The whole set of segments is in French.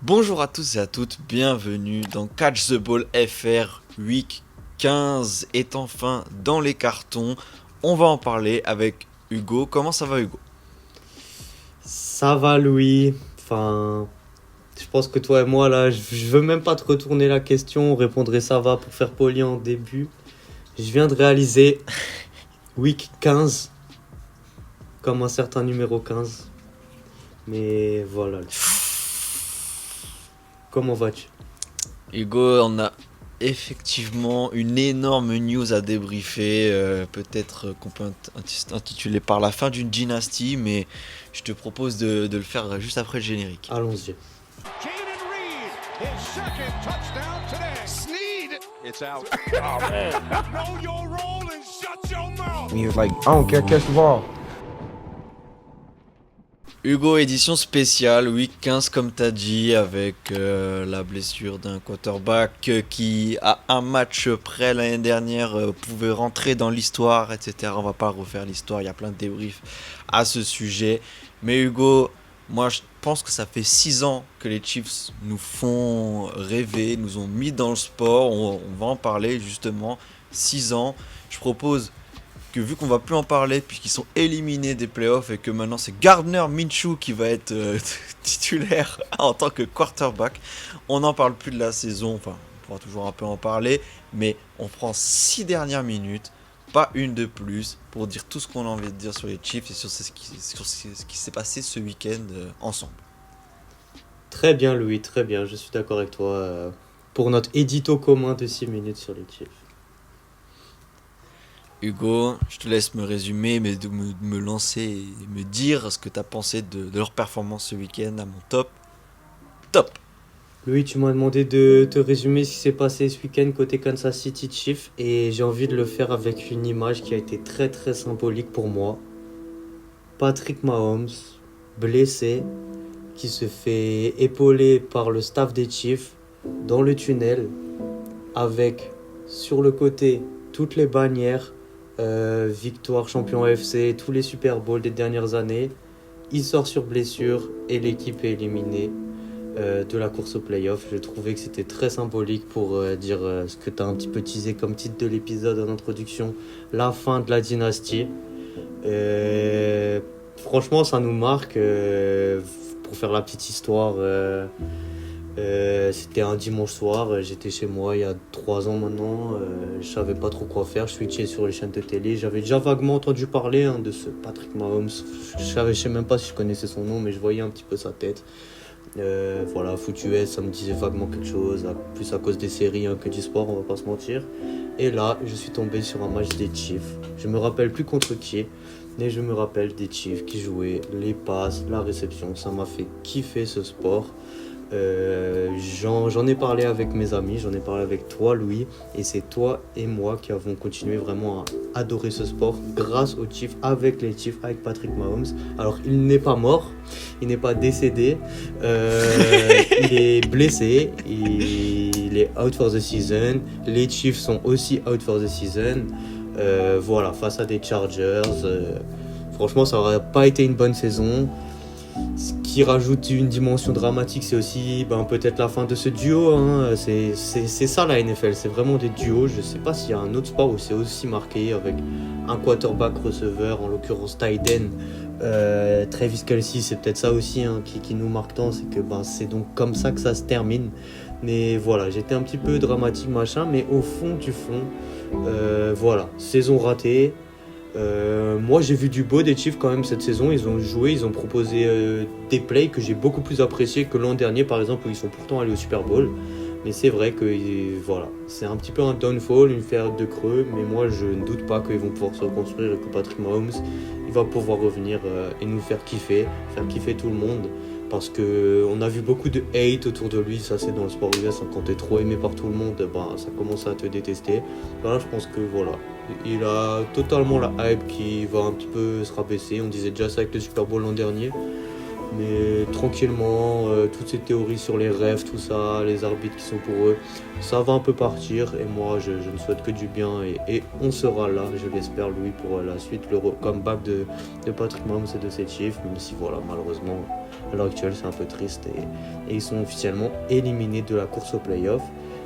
Bonjour à tous et à toutes, bienvenue dans Catch the Ball FR. Week 15 est enfin dans les cartons. On va en parler avec Hugo. Comment ça va, Hugo? Ça va, Louis. Enfin, je pense que toi et moi, là, je veux même pas te retourner la question. On répondrait ça va pour faire poli en début. Je viens de réaliser week 15 comme un certain numéro 15. Mais voilà. Comment vas-tu? Hugo, on a effectivement une énorme news à débriefer. Peut-être qu'on peut intituler par la fin d'une dynastie, mais je te propose de le faire juste après le générique. Allons-y. Jaden Reed, his second touchdown today. Sneed. It's out. Know your role and shut your mouth. He was like, I don't care, catch the ball. Hugo, édition spéciale, week 15 comme t'as dit, avec la blessure d'un quarterback qui, à un match près l'année dernière, pouvait rentrer dans l'histoire, etc. On va pas refaire l'histoire, il y a plein de débriefs à ce sujet. Mais Hugo, moi je pense que ça fait 6 ans que les Chiefs nous font rêver, nous ont mis dans le sport, on va en parler justement. 6 ans, je propose que vu qu'on va plus en parler puisqu'ils sont éliminés des playoffs et que maintenant c'est Gardner Minshew qui va être titulaire en tant que quarterback, on n'en parle plus de la saison, enfin on pourra toujours un peu en parler, mais on prend 6 dernières minutes, pas une de plus, pour dire tout ce qu'on a envie de dire sur les Chiefs et sur ce qui s'est passé ce week-end ensemble. Très bien, Louis, très bien. Je suis d'accord avec toi pour notre édito commun de 6 minutes sur les Chiefs. Hugo, je te laisse me résumer, mais de me lancer et me dire ce que tu as pensé de leur performance ce week-end à mon top. Top. Louis, tu m'as demandé de te résumer ce qui s'est passé ce week-end côté Kansas City Chiefs et j'ai envie de le faire avec une image qui a été très très symbolique pour moi. Patrick Mahomes, blessé, qui se fait épauler par le staff des Chiefs dans le tunnel avec sur le côté toutes les bannières, victoire champion AFC, tous les Super Bowls des dernières années. Il sort sur blessure et l'équipe est éliminée de la course au playoff. Je trouvais que c'était très symbolique pour dire ce que tu as un petit peu teasé comme titre de l'épisode en introduction, la fin de la dynastie. Franchement, ça nous marque. Pour faire la petite histoire, c'était un dimanche soir. J'étais chez moi il y a 3 ans maintenant. Je savais pas trop quoi faire. Je switchais sur les chaînes de télé. J'avais déjà vaguement entendu parler de ce Patrick Mahomes. Je sais même pas si je connaissais son nom, mais je voyais un petit peu sa tête. Voilà, foot US, ça me disait vaguement quelque chose, plus à cause des séries que du sport, on va pas se mentir. Et là, je suis tombé sur un match des Chiefs. Je me rappelle plus contre qui, mais je me rappelle des Chiefs qui jouaient, les passes, la réception. Ça m'a fait kiffer ce sport. J'en ai parlé avec mes amis, j'en ai parlé avec toi, Louis, et c'est toi et moi qui avons continué vraiment à adorer ce sport grâce aux Chiefs, avec les Chiefs, avec Patrick Mahomes. Alors, il n'est pas mort, il n'est pas décédé, il est blessé, il est out for the season. Les Chiefs sont aussi out for the season. Voilà, face à des Chargers. Franchement, ça n'aurait pas été une bonne saison. Ce qui rajoute une dimension dramatique, c'est aussi peut-être la fin de ce duo. C'est ça la NFL, c'est vraiment des duos. Je ne sais pas s'il y a un autre sport où c'est aussi marqué avec un quarterback receveur, en l'occurrence Tyden. Travis Kelce, c'est peut-être ça aussi qui nous marque tant, c'est que c'est donc comme ça que ça se termine. Mais voilà, j'étais un petit peu dramatique machin, mais au fond du fond, voilà, saison ratée. Moi j'ai vu du beau des Chiefs quand même cette saison. Ils ont joué, ils ont proposé des plays que j'ai beaucoup plus appréciés que l'an dernier par exemple, où ils sont pourtant allés au Super Bowl. Mais c'est vrai que voilà, c'est un petit peu un downfall, une période de creux. Mais moi je ne doute pas qu'ils vont pouvoir se reconstruire et que Patrick Mahomes il va pouvoir revenir et nous faire kiffer tout le monde. Parce qu'on a vu beaucoup de hate autour de lui, ça c'est dans le sport US, quand t'es trop aimé par tout le monde, ça commence à te détester. Là je pense que voilà, il a totalement la hype qui va un petit peu se rabaisser. On disait déjà ça avec le Super Bowl l'an dernier. Mais tranquillement, toutes ces théories sur les rêves, tout ça, les arbitres qui sont pour eux, ça va un peu partir. Et moi, je ne souhaite que du bien. Et on sera là, je l'espère, Louis, pour la suite, le comeback de Patrick Mahomes et de ses Chiefs. Même si, voilà, malheureusement, À l'heure actuelle, c'est un peu triste et ils sont officiellement éliminés de la course au playoff.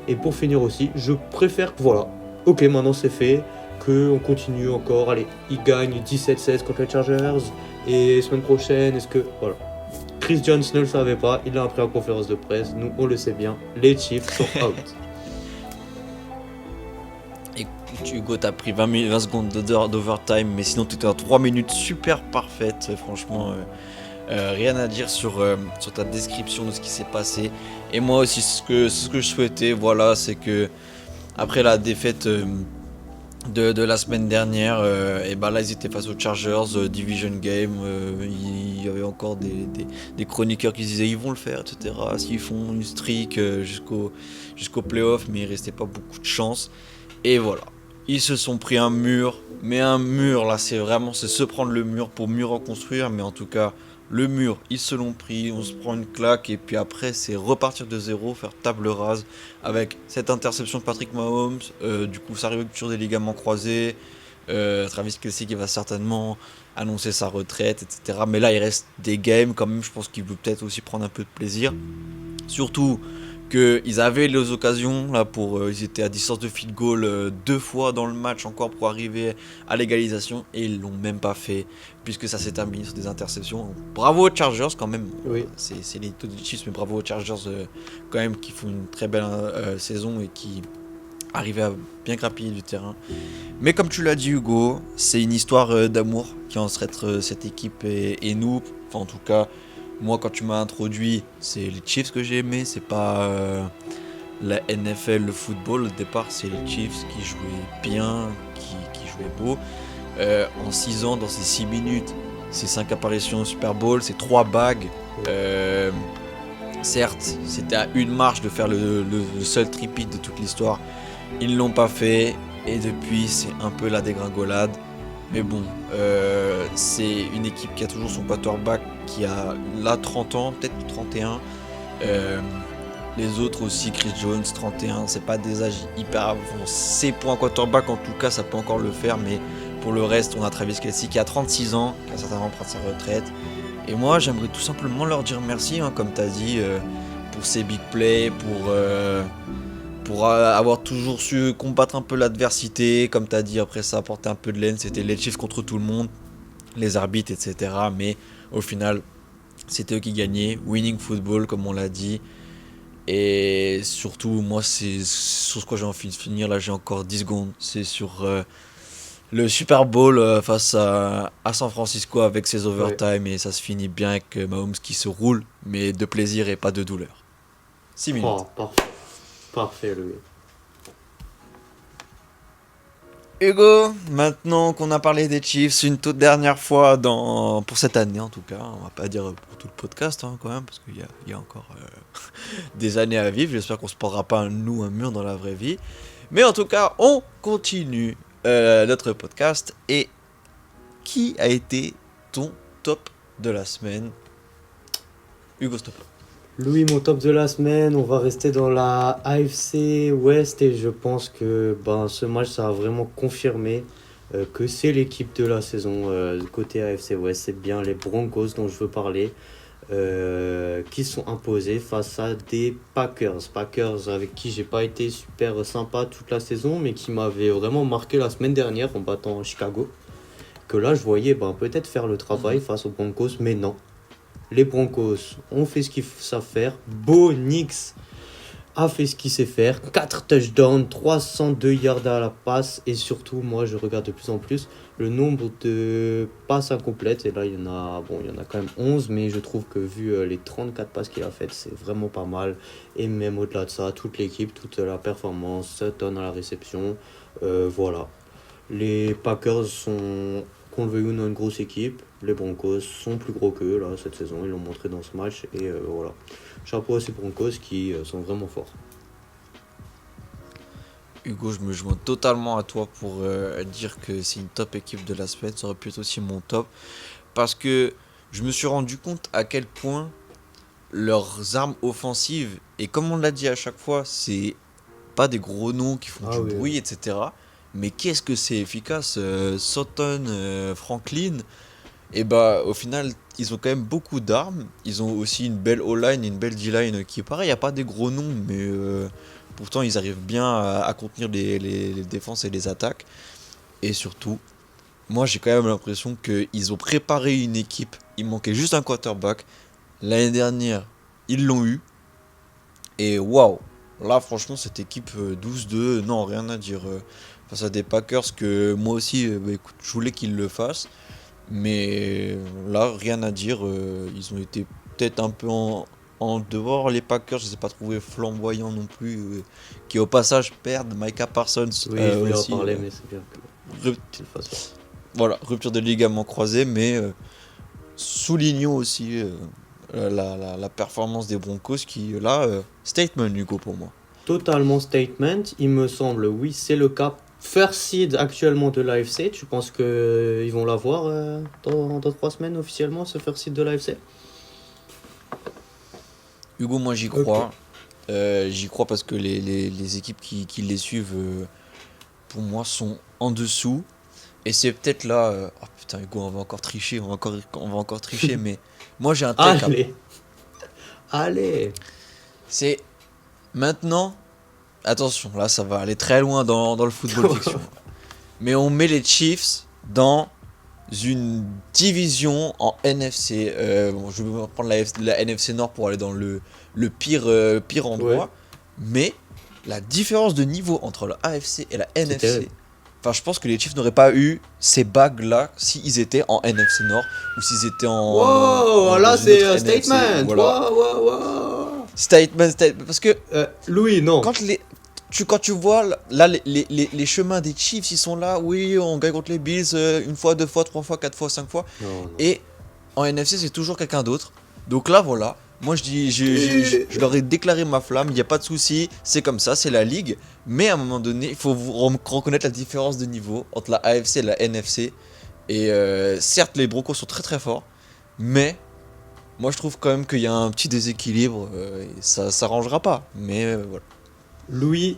Et pour finir aussi, je préfère, voilà, ok, maintenant c'est fait, qu'on continue encore. Allez, ils gagnent 17-16 contre les Chargers. Et semaine prochaine, est-ce que. Voilà. Chris Jones ne le savait pas, il l'a appris en conférence de presse. Nous, on le sait bien, les Chiefs sont out. Écoute, Hugo, t'as pris 20 secondes d'overtime, mais sinon, tu étais en 3 minutes super parfaites. Franchement, rien à dire sur ta description de ce qui s'est passé. Et moi aussi, ce que je souhaitais, voilà, c'est que après la défaite de la semaine dernière, et ben là ils étaient face aux Chargers, Division Game, il y avait encore des chroniqueurs qui disaient ils vont le faire, etc. S'ils font une streak jusqu'au playoff, mais il restait pas beaucoup de chance. Et voilà, ils se sont pris un mur, mais un mur là c'est se prendre le mur pour mieux reconstruire, mais en tout cas le mur ils se l'ont pris, on se prend une claque et puis après c'est repartir de zéro, faire table rase avec cette interception de Patrick Mahomes, du coup sa rupture des ligaments croisés, Travis Kelce qui va certainement annoncer sa retraite, etc. Mais là il reste des games quand même, je pense qu'il veut peut-être aussi prendre un peu de plaisir, surtout qu'ils avaient les occasions là ils étaient à distance de field goal 2 fois dans le match encore pour arriver à l'égalisation et ils l'ont même pas fait puisque ça s'est terminé sur des interceptions. Bravo aux Chargers quand même. Oui. C'est les Chiefs, mais bravo aux Chargers quand même qui font une très belle saison et qui arrivaient à bien grappiller du terrain. Mais comme tu l'as dit Hugo, c'est une histoire d'amour qui entre cette équipe et nous. Enfin en tout cas. Moi, quand tu m'as introduit, c'est les Chiefs que j'ai aimé, c'est pas la NFL, le football. Au départ, c'est les Chiefs qui jouaient bien, qui jouaient beau. En 6 ans, dans ces 6 minutes, c'est 5 apparitions au Super Bowl, c'est 3 bagues. Certes, c'était à une marche de faire le seul tripit de toute l'histoire. Ils ne l'ont pas fait, et depuis, c'est un peu la dégringolade. Mais bon, c'est une équipe qui a toujours son quarterback qui a là 30 ans, peut-être 31. Les autres aussi, Chris Jones, 31, c'est pas des âges hyper avancés pour un quarterback, en tout cas ça peut encore le faire, mais pour le reste, on a Travis Kelce qui a 36 ans, qui va certainement prendre sa retraite. Et moi, j'aimerais tout simplement leur dire merci, comme tu as dit, pour ces big plays, pour avoir toujours su combattre un peu l'adversité, comme tu as dit, après ça a apporté un peu de laine, c'était les Chiefs contre tout le monde, les arbitres, etc. Mais au final, c'était eux qui gagnaient, winning football comme on l'a dit. Et surtout, moi, c'est sur ce que j'ai envie de finir, là j'ai encore 10 secondes, c'est sur le Super Bowl face à San Francisco avec ses overtime, et ça se finit bien avec Mahomes qui se roule, mais de plaisir et pas de douleur. 6 minutes. Oh, parfait. Parfait, Louis. Hugo, maintenant qu'on a parlé des Chiefs une toute dernière fois pour cette année en tout cas, on va pas dire pour tout le podcast quand même, parce qu'il y a encore des années à vivre, j'espère qu'on se prendra pas un mur dans la vraie vie, mais en tout cas on continue notre podcast. Et qui a été ton top de la semaine, Hugo, stop. Louis, mon top de la semaine, on va rester dans la AFC West et je pense que ce match, ça a vraiment confirmé que c'est l'équipe de la saison côté AFC West. C'est bien les Broncos dont je veux parler, qui sont imposés face à des Packers. Packers avec qui j'ai pas été super sympa toute la saison, mais qui m'avaient vraiment marqué la semaine dernière en battant Chicago. Que là, je voyais peut-être faire le travail face aux Broncos, mais non. Les Broncos ont fait ce qu'ils savent faire. Bo Nix a fait ce qu'il sait faire. 4 touchdowns, 302 yards à la passe. Et surtout, moi, je regarde de plus en plus le nombre de passes incomplètes. Et là, il y en a quand même 11. Mais je trouve que vu les 34 passes qu'il a faites, c'est vraiment pas mal. Et même au-delà de ça, toute l'équipe, toute la performance, Sutton à la réception. Voilà. Les Packers sont, qu'on le veuille ou non, une grosse équipe. Les Broncos sont plus gros qu'eux là cette saison, ils l'ont montré dans ce match et voilà. Chapeau à ces Broncos qui sont vraiment forts. Hugo, je me joins totalement à toi pour dire que c'est une top équipe de la semaine, ça aurait pu être aussi mon top, parce que je me suis rendu compte à quel point leurs armes offensives, et comme on l'a dit à chaque fois, c'est pas des gros noms qui font du bruit, etc. Mais qu'est-ce que c'est efficace, Sutton, Franklin. Et bah au final, ils ont quand même beaucoup d'armes. Ils ont aussi une belle O-line et une belle D-line qui est pareil, il n'y a pas des gros noms, mais pourtant ils arrivent bien à contenir les défenses et les attaques. Et surtout, moi j'ai quand même l'impression qu'ils ont préparé une équipe. Il manquait juste un quarterback. L'année dernière, ils l'ont eu. Et waouh! Là franchement cette équipe 12-2, non rien à dire. Face à des Packers que moi aussi, bah, écoute, je voulais qu'ils le fassent. Mais là, rien à dire. Ils ont été peut-être un peu en dehors. Les Packers, je ne les ai pas trouvés flamboyants non plus. Qui au passage perdent Micah Parsons Oui, je voulais aussi. en parler, mais c'est bien que Rup- tu le fasses. voilà, rupture de ligament croisé. Mais soulignons aussi la performance des Broncos qui, là, statement Hugo pour moi. Totalement statement, il me semble, oui, c'est le cas. First seed actuellement de l'AFC, tu penses qu'ils vont l'avoir dans 3 semaines officiellement, ce first seed de l'AFC? Hugo, moi j'y crois. J'y crois parce que les équipes qui les suivent, pour moi, sont en dessous. Et c'est peut-être là. Oh putain, Hugo, on va encore tricher, on va encore tricher, mais moi j'ai un take. Allez, allez. C'est maintenant. Attention, là ça va aller très loin dans le football fiction. Mais on met les Chiefs dans une division en NFC. Bon, je vais prendre la NFC Nord pour aller dans le pire endroit. Ouais. Mais la différence de niveau entre la AFC et la NFC. terrible. Enfin, je pense que les Chiefs n'auraient pas eu ces bagues-là s'ils étaient en NFC Nord ou s'ils étaient Wow, dans là une c'est autre un NFC. statement. Voilà. Wow. Statement. Parce que Louis, non. quand tu vois là les chemins des Chiefs, ils sont là, oui, on gagne contre les Bills une fois, 2 fois, 3 fois, 4 fois, 5 fois. Non. Et en NFC, c'est toujours quelqu'un d'autre. Donc là, voilà. Moi, je leur ai déclaré ma flamme, il n'y a pas de souci, c'est comme ça, c'est la ligue. Mais à un moment donné, il faut reconnaître la différence de niveau entre la AFC et la NFC. Et certes, les Broncos sont très très forts, mais moi, je trouve quand même qu'il y a un petit déséquilibre et ça s'arrangera pas. Mais voilà. Louis,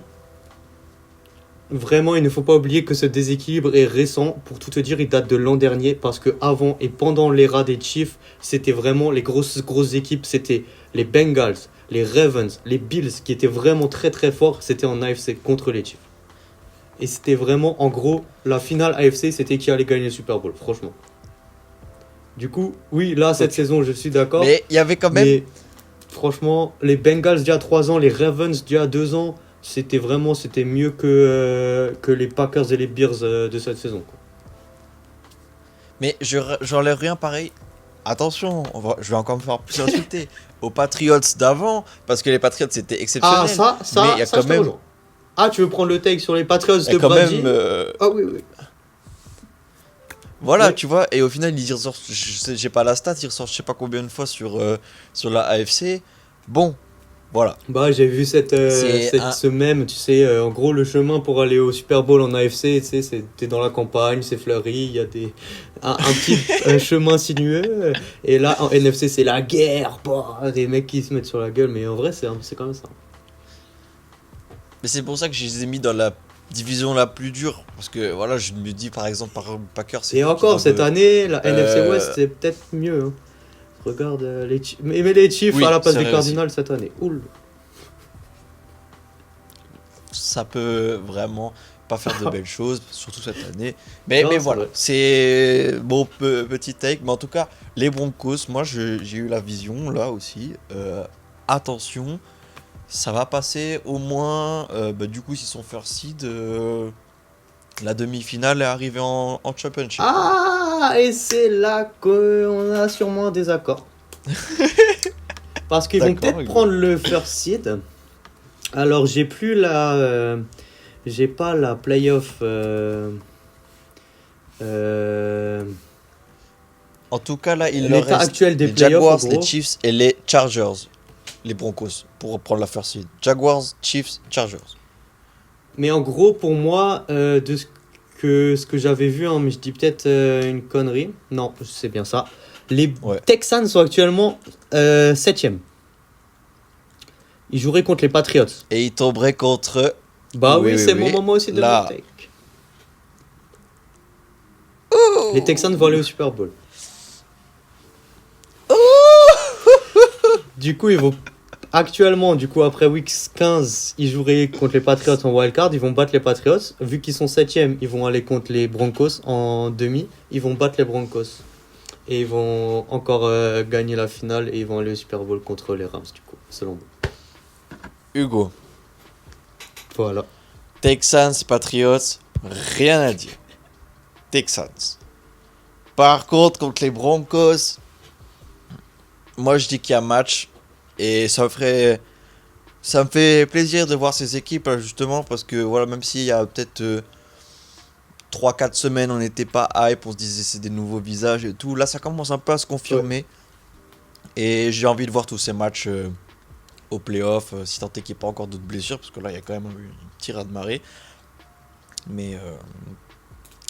vraiment, il ne faut pas oublier que ce déséquilibre est récent. Pour tout te dire, il date de l'an dernier parce que avant et pendant l'ère des Chiefs, c'était vraiment les grosses équipes. C'était les Bengals, les Ravens, les Bills qui étaient vraiment très très forts. C'était en AFC contre les Chiefs. Et c'était vraiment, en gros, la finale AFC, c'était qui allait gagner le Super Bowl, franchement. Du coup, oui, là, cette saison, je suis d'accord. Mais il y avait quand même. Mais franchement, les Bengals d'il y a 3 ans, les Ravens d'il y a 2 ans, c'était mieux que les Packers et les Bears de cette saison, quoi. Mais j'enlève rien pareil. Attention, je vais encore me faire plus insulter aux Patriots d'avant, parce que les Patriots c'était exceptionnel. Ah, ça, mais il y a ça, quand je te même, rejoins. Ah, tu veux prendre le take sur les Patriots il y a de quand Brady? même, Ah oui. voilà, Ouais. tu vois. Et au final, ils ressortent, j'ai pas la stat, ils ressortent je sais pas combien de fois sur la AFC. Bon, voilà. Bah, j'ai vu ce mème, tu sais, en gros, le chemin pour aller au Super Bowl en AFC, tu sais, t'es dans la campagne, c'est fleuri, il y a un petit chemin sinueux, et là, en NFC, c'est la guerre, bah, des mecs qui se mettent sur la gueule, mais en vrai, c'est quand même ça. Mais c'est pour ça que je les ai mis dans la division la plus dure, parce que voilà, je me dis par exemple par Packers. Et encore, cette année, la NFC West, c'est peut-être mieux, hein. Regarde les Chiefs. Mais les Chiefs Oui, à la place c'est des vrai Cardinals cette année. Oul. Ça peut vraiment pas faire de belles choses, surtout cette année. Mais Non, c'est voilà, vrai. c'est bon petit take. Mais en tout cas, les Broncos, moi j'ai eu la vision là aussi. Attention, ça va passer au moins. Du coup, s'ils sont first seed, la demi-finale est arrivée en championship. Ah, et c'est là qu'on a sûrement un désaccord. Parce qu'ils vont D'accord, peut-être Hugo. prendre le first seed. Alors, j'ai pas la playoff. En tout cas, là, il leur L'état reste actuel des les playoffs, Jaguars, en les gros. Chiefs et les Chargers. Les Broncos, pour prendre la first seed. Jaguars, Chiefs, Chargers. Mais en gros, pour moi, de ce que j'avais vu, hein, mais je dis peut-être une connerie. Non, c'est bien ça. Les Ouais. Texans sont actuellement 7e. Ils joueraient contre les Patriots. Et ils tomberaient contre. Bah Oui, oui, oui, c'est oui. mon moment aussi de Là. mon take. Les Texans vont aller au Super Bowl. Du coup, ils vont. Actuellement, du coup, après week 15, ils joueraient contre les Patriots en wildcard. Ils vont battre les Patriots. Vu qu'ils sont 7e, ils vont aller contre les Broncos en demi. Ils vont battre les Broncos. Et ils vont encore gagner la finale. Et ils vont aller au Super Bowl contre les Rams, du coup, selon moi. Hugo, Voilà. Texans, Patriots, rien à dire. Texans. Par contre les Broncos, moi je dis qu'il y a match. Et ça me fait plaisir de voir ces équipes là, justement, parce que voilà, même s'il y a peut-être 3-4 semaines on n'était pas hype, on se disait c'est des nouveaux visages et tout, là ça commence un peu à se confirmer. Et j'ai envie de voir tous ces matchs au playoff, si tant est qu'il n'y ait pas encore d'autres blessures, parce que là il y a quand même eu une tirade de marée. Mais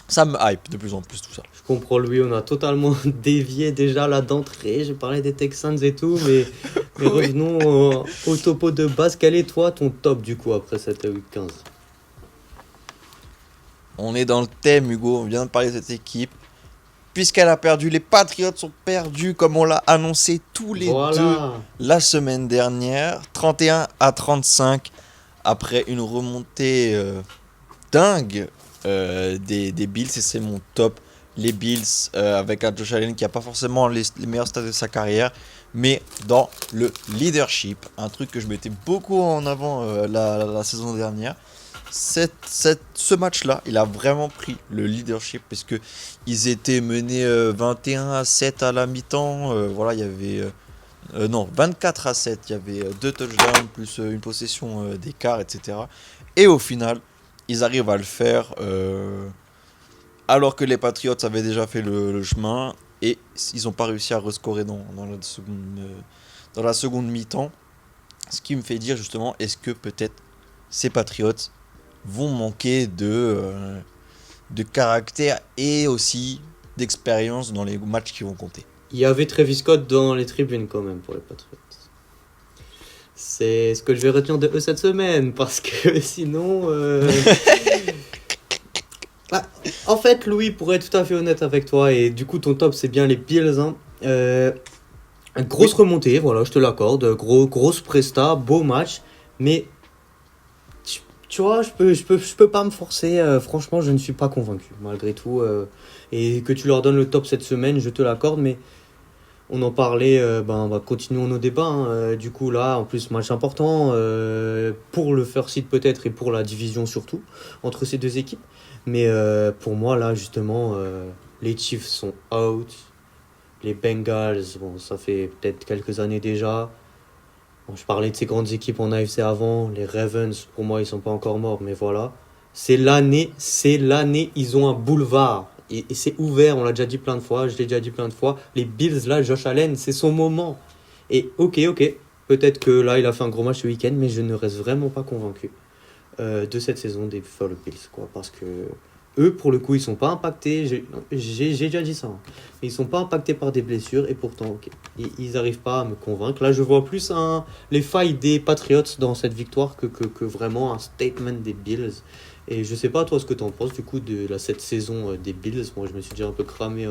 ça me hype de plus en plus tout ça. Je comprends, Louis, on a totalement dévié déjà là d'entrée. J'ai parlé des Texans et tout, mais Oui. revenons au topo de base. Quel est toi ton top du coup après cette week 15? On est dans le thème, Hugo, on vient de parler de cette équipe. Puisqu'elle a perdu, les Patriots ont perdu comme on l'a annoncé tous les deux Voilà. la semaine dernière, 31-35, après une remontée dingue des Bills, et c'est mon top. Les Bills avec un Josh Allen qui n'a pas forcément les meilleurs stats de sa carrière, mais dans le leadership, un truc que je mettais beaucoup en avant la saison dernière. Ce match-là, il a vraiment pris le leadership parce que ils étaient menés 21-7 à la mi-temps. Voilà, il y avait non 24-7. Il y avait 2 touchdowns plus une possession d'écart, etc. Et au final, ils arrivent à le faire alors que les Patriots avaient déjà fait le chemin et ils n'ont pas réussi à rescorer dans la seconde mi-temps. Ce qui me fait dire justement, est-ce que peut-être ces Patriots vont manquer de caractère et aussi d'expérience dans les matchs qui vont compter. Il y avait Travis Scott dans les tribunes quand même pour les Patriots. C'est ce que je vais retenir de eux cette semaine parce que sinon. Bah, en fait, Louis, pour être tout à fait honnête avec toi, et du coup ton top c'est bien les Bills. Hein, grosse remontée, voilà, je te l'accorde. Grosse presta, beau match, mais. Tu vois, je peux pas me forcer. Franchement, je ne suis pas convaincu, malgré tout. Et que tu leur donnes le top cette semaine, je te l'accorde. Mais on en parlait, continuons nos débats. Hein. Du coup, là, en plus, match important pour le first seed peut-être et pour la division surtout, entre ces deux équipes. Mais pour moi, là, justement, les Chiefs sont out. Les Bengals, bon, ça fait peut-être quelques années déjà. Bon, je parlais de ces grandes équipes en AFC avant, les Ravens, pour moi, ils sont pas encore morts, mais voilà. C'est l'année, ils ont un boulevard. Et c'est ouvert, on l'a déjà dit plein de fois, je l'ai déjà dit plein de fois. Les Bills, là, Josh Allen, c'est son moment. Et ok, peut-être que là, il a fait un gros match ce week-end, mais je ne reste vraiment pas convaincu de cette saison des Buffalo Bills, quoi. Parce que eux, pour le coup, ils sont pas impactés. J'ai déjà dit ça. Hein. Ils sont pas impactés par des blessures et pourtant, ok, ils arrivent pas à me convaincre. Là, je vois plus les failles des Patriots dans cette victoire que vraiment un statement des Bills. Et je sais pas toi ce que tu en penses du coup de cette saison des Bills. Moi, je me suis déjà un peu cramé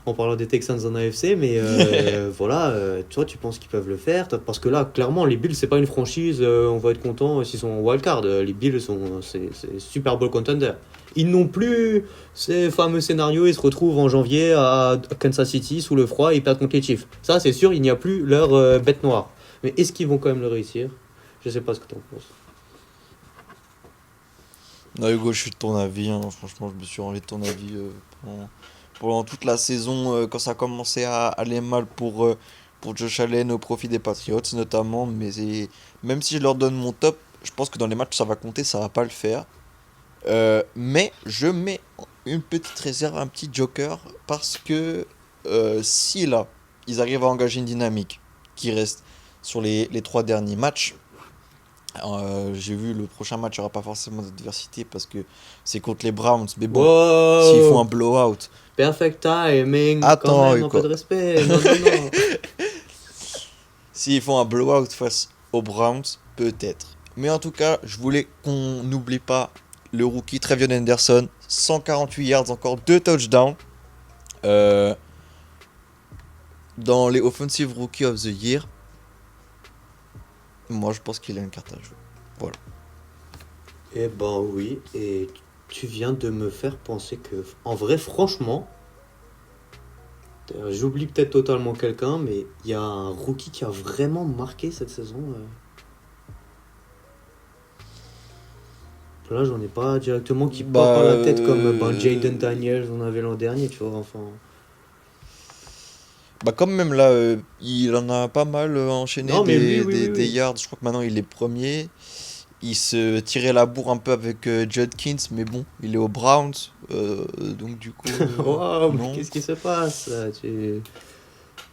en parlant des Texans en AFC, mais voilà, toi, tu penses qu'ils peuvent le faire parce que là, clairement, les Bills, c'est pas une franchise. On va être content s'ils sont en wildcard. Les Bills c'est Super Bowl contender. Ils n'ont plus ces fameux scénarios, ils se retrouvent en janvier à Kansas City sous le froid et ils perdent contre les Chiefs. Ça, c'est sûr, il n'y a plus leur bête noire. Mais est-ce qu'ils vont quand même le réussir? Je sais pas ce que tu en penses. Non, Hugo, je suis de ton avis. Hein. Franchement, je me suis rendu de ton avis pendant toute la saison quand ça commençait à aller mal pour Josh Allen au profit des Patriots notamment. Mais même si je leur donne mon top, je pense que dans les matchs ça va compter, ça va pas le faire. Mais je mets une petite réserve, un petit joker, parce que si là, ils arrivent à engager une dynamique qui reste sur les 3 derniers matchs, j'ai vu le prochain match, il n'y aura pas forcément d'adversité parce que c'est contre les Browns, mais bon, Wow. s'ils font un blowout. Perfect timing. Attends, quand même, un quoi. peu de respect. Non. S'ils font un blowout face aux Browns, peut-être. Mais en tout cas, je voulais qu'on n'oublie pas le rookie Trevion Henderson, 148 yards, encore 2 touchdowns. Dans les Offensive Rookie of the Year. Moi, je pense qu'il a une carte à jouer. Voilà. Eh ben oui, et tu viens de me faire penser que, en vrai, franchement, j'oublie peut-être totalement quelqu'un, mais il y a un rookie qui a vraiment marqué cette saison. Là, j'en ai pas directement qui pop à la tête comme Jaden Daniels, on avait l'an dernier, tu vois, enfin. Bah, comme même là, il en a pas mal enchaîné Non, mais oui, oui, des oui. yards. Je crois que maintenant il est premier. Il se tirait la bourre un peu avec Judkins, mais bon, il est aux Browns. Donc du coup, Waouh, mais non. qu'est-ce qui se passe là,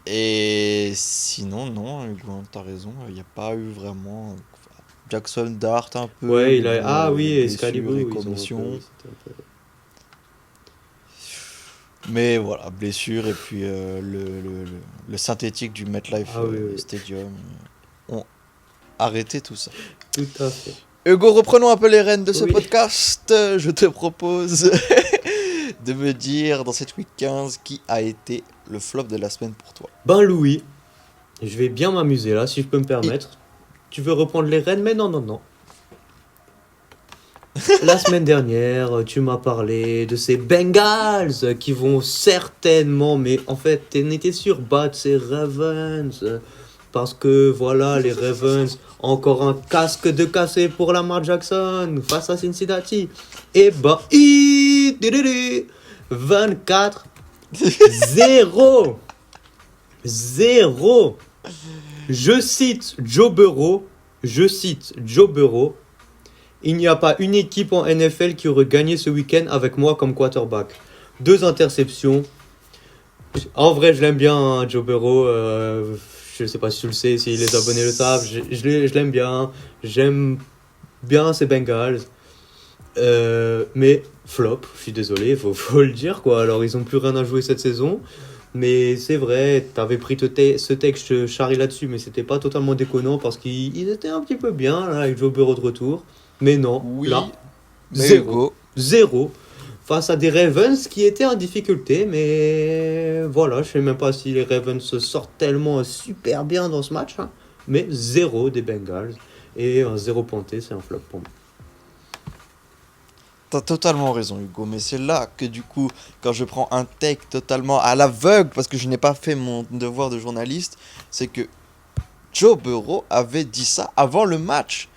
Et sinon, non, Hugo, t'as raison, il n'y a pas eu vraiment. Jackson Dart un peu, Ouais, mais bon, Ah oui, et blessure et Excalibur, ils ont un peu... commotion. oui, c'était un peu- Mais voilà, blessure et puis le synthétique du MetLife Ah oui, oui, Stadium ont arrêté tout ça. tout à fait. Hugo, reprenons un peu les rênes de ce Oui. podcast. Je te propose de me dire dans cette week 15 qui a été le flop de la semaine pour toi. Ben Louis, je vais bien m'amuser là, si je peux me permettre. Tu veux reprendre les rênes, mais non, non, non. La semaine dernière, tu m'as parlé de ces Bengals qui vont certainement, mais en fait, t'en étais sûr, battre ces Ravens. Parce que voilà, les Ravens, encore un casque de cassé pour Lamar Jackson face à Cincinnati. Et bah, 24 0 0. Je cite Joe Burrow. Il n'y a pas une équipe en NFL qui aurait gagné ce week-end avec moi comme quarterback. 2 interceptions. En vrai, je l'aime bien, hein, Joe Burrow. Je ne sais pas si tu le sais, si les abonnés le savent. Je l'aime bien. J'aime bien ces Bengals. Mais flop, je suis désolé, faut le dire, quoi. Alors, ils n'ont plus rien à jouer cette saison. Mais c'est vrai, t'avais pris ce texte charrie là-dessus, mais c'était pas totalement déconnant parce qu'ils étaient un petit peu bien là, avec Joe Burrow de retour. Mais non, Oui, là, mais zéro. Hugo, Zéro. Face à des Ravens qui étaient en difficulté, mais voilà, je sais même pas si les Ravens se sortent tellement super bien dans ce match, hein. Mais zéro des Bengals. Et un zéro pointé, c'est un flop pour moi. t'as totalement raison Hugo, mais c'est là que du coup, quand je prends un take totalement à l'aveugle, parce que je n'ai pas fait mon devoir de journaliste, c'est que Joe Burrow avait dit ça avant le match.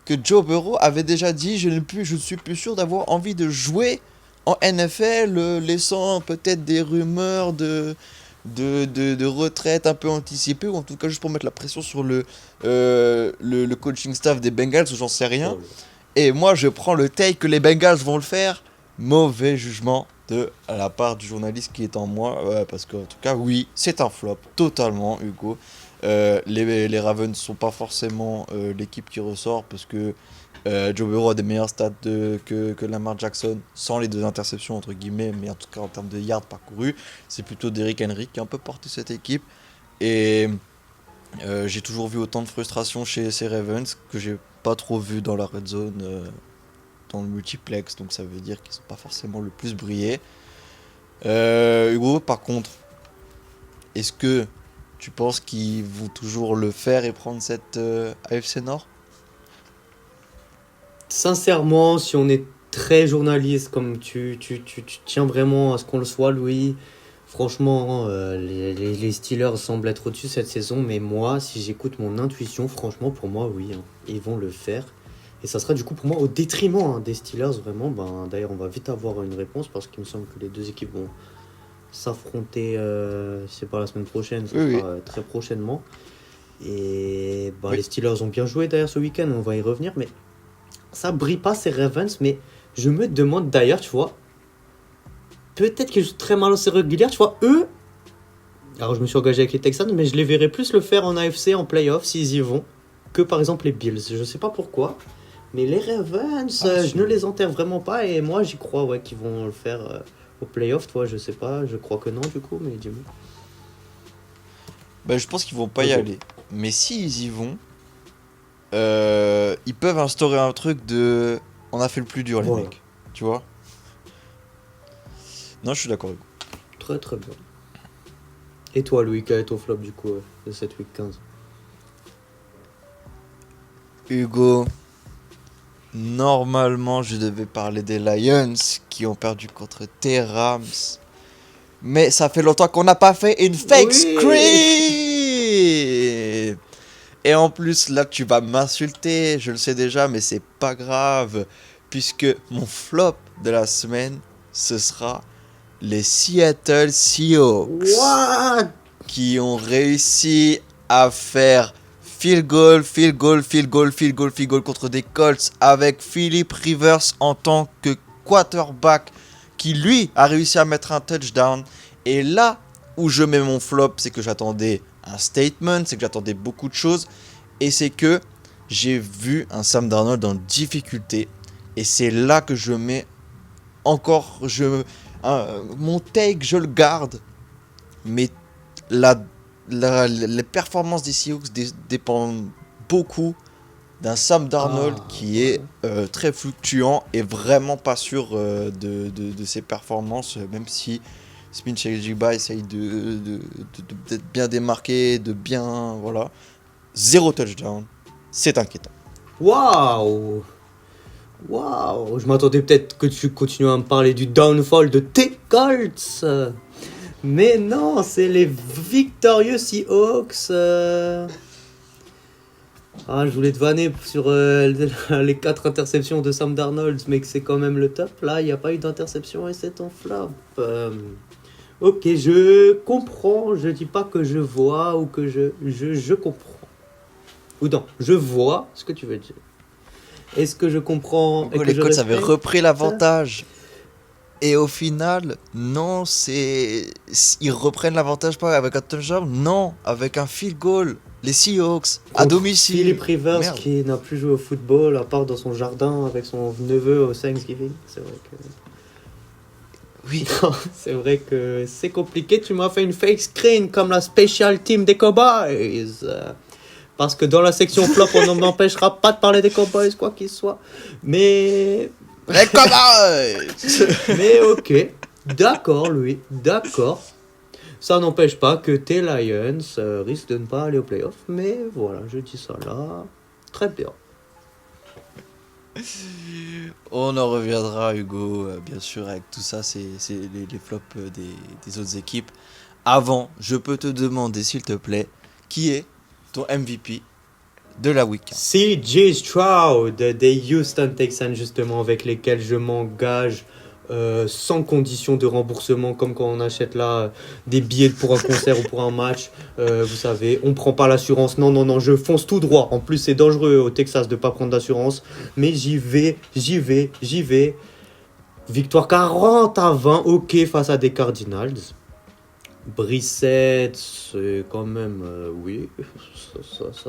Que Joe Burrow avait déjà dit je suis plus sûr d'avoir envie de jouer en NFL, laissant peut-être des rumeurs de retraite un peu anticipée, ou en tout cas juste pour mettre la pression sur le coaching staff des Bengals, ou j'en sais rien. Et moi je prends le take que les Bengals vont le faire. Mauvais jugement de la part du journaliste qui est en moi, parce qu'en tout cas oui, c'est un flop, totalement Hugo. Les Ravens ne sont pas forcément l'équipe qui ressort parce que Joe Burrow a des meilleurs stats que Lamar Jackson sans les 2 interceptions entre guillemets, mais en tout cas en termes de yards parcourus, c'est plutôt Derrick Henry qui a un peu porté cette équipe. Et j'ai toujours vu autant de frustration chez ces Ravens que j'ai pas trop vu dans la red zone, dans le multiplex, donc ça veut dire qu'ils sont pas forcément le plus brillés. Hugo, par contre, est-ce que tu penses qu'ils vont toujours le faire et prendre cette AFC Nord? Sincèrement, si on est très journaliste, comme tu tiens vraiment à ce qu'on le soit, Louis, franchement, les Steelers semblent être au-dessus cette saison, mais moi, si j'écoute mon intuition, franchement, pour moi, oui, hein, ils vont le faire. Et ça sera du coup pour moi au détriment, hein, des Steelers, vraiment. Ben, d'ailleurs, on va vite avoir une réponse parce qu'il me semble que les deux équipes vont s'affronter, c'est pas la semaine prochaine, ça Oui, sera très prochainement. Et ben, Oui. les Steelers ont bien joué d'ailleurs ce week-end, on va y revenir, mais ça brille pas ces Ravens, mais je me demande d'ailleurs, tu vois, peut-être qu'ils jouent très mal en série régulière, tu vois, eux, alors je me suis engagé avec les Texans, mais je les verrais plus le faire en AFC, en playoff, s'ils y vont, que par exemple les Bills. Je sais pas pourquoi, mais les Ravens, je ne les enterre vraiment pas, et moi j'y crois, ouais, qu'ils vont le faire au playoff, toi, je sais pas, je crois que non du coup, mais dis-moi. Bah, je pense qu'ils vont pas y Ok. aller. Mais s'ils y vont, ils peuvent instaurer un truc de on a fait le plus dur, les Voilà. mecs. Tu vois? Non, je suis d'accord. Hugo. Très très bien. Et toi, Louis, quel est ton flop du coup de cette week 15? Hugo, normalement je devais parler des Lions qui ont perdu contre tes Rams. Mais ça fait longtemps qu'on n'a pas fait une fake screen. Et en plus là tu vas m'insulter, je le sais déjà, mais c'est pas grave. Puisque mon flop de la semaine, ce sera les Seattle Seahawks. What? Qui ont réussi à faire field goal contre des Colts avec Philip Rivers en tant que quarterback qui lui a réussi à mettre un touchdown. Et là où je mets mon flop, c'est que j'attendais un statement, c'est que j'attendais beaucoup de choses et c'est que j'ai vu un Sam Darnold en difficulté et c'est là que je mets encore mon take, je le garde, mais les performances des Seahawks dépendent beaucoup d'un Sam Darnold qui est très fluctuant et vraiment pas sûr de ses performances, même si Smith Shelby essaye d'être bien démarqué, de bien... Voilà. 0 touchdown, c'est inquiétant. Waouh! Waouh! Je m'attendais peut-être que tu continues à me parler du downfall de tes Colts. Mais non, c'est les victorieux Seahawks. Ah, je voulais te vanner sur les 4 interceptions de Sam Darnold, mais que c'est quand même le top. Là, il n'y a pas eu d'interception et c'est ton flop. Ok, je comprends. Je dis pas que je vois ou que je comprends. Ou non, je vois ce que tu veux dire. Est-ce que je comprends et que les je Colts avaient respecte repris l'avantage. Et au final, non, ils reprennent l'avantage pas avec un touchdown, non, avec un field goal. Les Seahawks, à domicile. Philip Rivers. Merde. Qui n'a plus joué au football à part dans son jardin avec son neveu au Thanksgiving. C'est vrai que... Oui. C'est vrai que c'est compliqué. Tu m'as fait une fake screen comme la special team des Cowboys. Parce que dans la section flop, on ne m'empêchera pas de parler des Cowboys, quoi qu'il soit. Mais... Les Cowboys. Mais ok, d'accord lui, d'accord. Ça n'empêche pas que tes Lions risquent de ne pas aller au playoff. Mais voilà, je dis ça là. Très bien. On en reviendra, Hugo, bien sûr, avec tout ça, c'est les flops des autres équipes. Avant, je peux te demander, s'il te plaît, qui est ton MVP de la week 1? CJ Stroud des Houston Texans, justement, avec lesquels je m'engage sans condition de remboursement, comme quand on achète là des billets pour un concert ou pour un match. Vous savez, on prend pas l'assurance. Non, je fonce tout droit. En plus, c'est dangereux au Texas de pas prendre d'assurance. Mais j'y vais. Victoire 40-20, ok, face à des Cardinals. Brissette, c'est quand même, oui,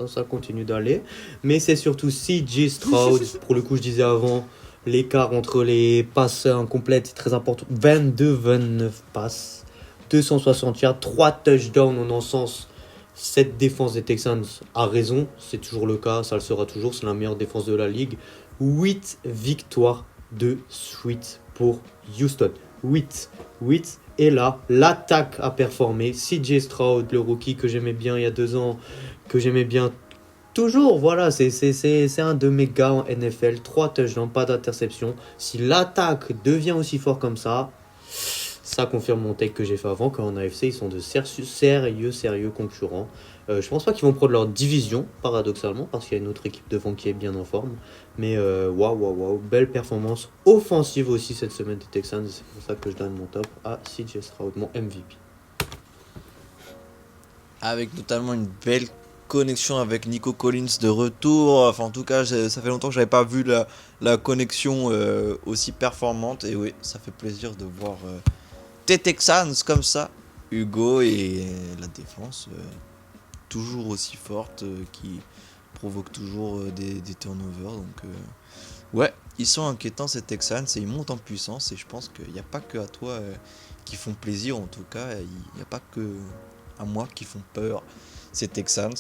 ça continue d'aller. Mais c'est surtout CJ Stroud. Pour le coup, je disais avant, l'écart entre les passes incomplètes est très important. 22-29 passes, 260 yards, 3 touchdowns en un sens. Cette défense des Texans a raison, c'est toujours le cas, ça le sera toujours, c'est la meilleure défense de la ligue. 8 victoires de suite pour Houston. 8. Et là, l'attaque a performé. CJ Stroud, le rookie que j'aimais bien il y a 2 ans, que j'aimais bien toujours, voilà, c'est un de mes gars en NFL. 3 touchdowns, pas d'interception. Si l'attaque devient aussi fort comme ça confirme mon take que j'ai fait avant, qu'en AFC, ils sont de sérieux concurrents. Je pense pas qu'ils vont prendre leur division, paradoxalement, parce qu'il y a une autre équipe devant qui est bien en forme. Mais waouh, belle performance offensive aussi cette semaine des Texans. C'est pour ça que je donne mon top à CJ Stroud, mon MVP. Avec notamment une belle connexion avec Nico Collins de retour. Enfin, en tout cas, ça fait longtemps que j'avais pas vu la connexion aussi performante. Et oui, ça fait plaisir de voir tes Texans comme ça, Hugo, et la défense toujours aussi forte qui provoque toujours des turnovers. Donc, ouais, ils sont inquiétants ces Texans et ils montent en puissance. Et je pense qu'il n'y a pas que à toi qui font plaisir. En tout cas, il n'y a pas que à moi qui font peur ces Texans.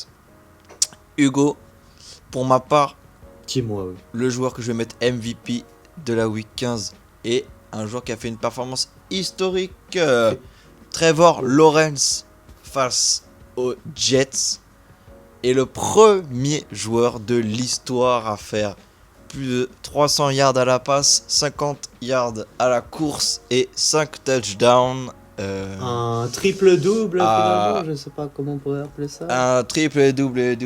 Hugo, pour ma part, Dis-moi, oui. le joueur que je vais mettre MVP de la week 15 est un joueur qui a fait une performance historique. Trevor Lawrence face aux Jets. est le premier joueur de l'histoire à faire plus de 300 yards à la passe, 50 yards à la course et 5 touchdowns. Un triple-double, Ah. finalement, je ne sais pas comment on pourrait appeler ça. Un triple-double.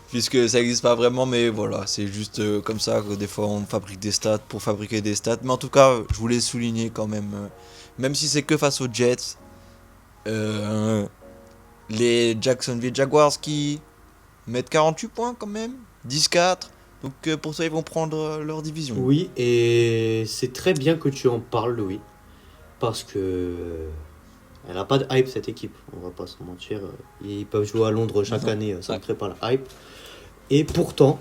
Puisque ça n'existe pas vraiment, mais voilà, c'est juste comme ça que des fois on fabrique des stats pour fabriquer des stats. Mais en tout cas, je voulais souligner quand même, même si c'est que face aux Jets, les Jacksonville Jaguars qui mettent 48 points quand même, 10-4. Donc pour ça, ils vont prendre leur division. Oui, et c'est très bien que tu en parles, Louis, parce que elle n'a pas de hype, cette équipe, on va pas se mentir. Ils peuvent jouer à Londres chaque année, ça ne crée pas la hype. Et pourtant,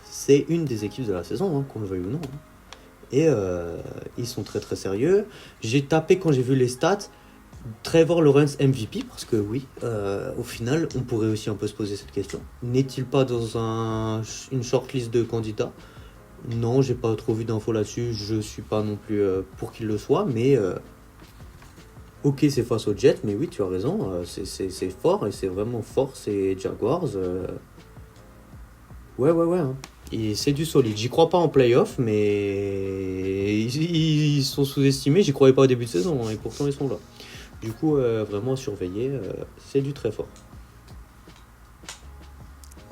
c'est une des équipes de la saison, qu'on le veuille ou non. Et ils sont très très sérieux. J'ai tapé quand j'ai vu les stats, Trevor Lawrence MVP, parce que oui, au final, on pourrait aussi un peu se poser cette question. N'est-il pas dans une shortlist de candidats ? Non, j'ai pas trop vu d'infos là-dessus. Je suis pas non plus pour qu'il le soit, mais ok, c'est face aux Jets, mais oui, tu as raison, c'est fort et c'est vraiment fort, ces Jaguars. Ouais. Hein. Et c'est du solide. J'y crois pas en playoff, mais ils sont sous-estimés. J'y croyais pas au début de saison, et pourtant ils sont là. Du coup, vraiment à surveiller, c'est du très fort.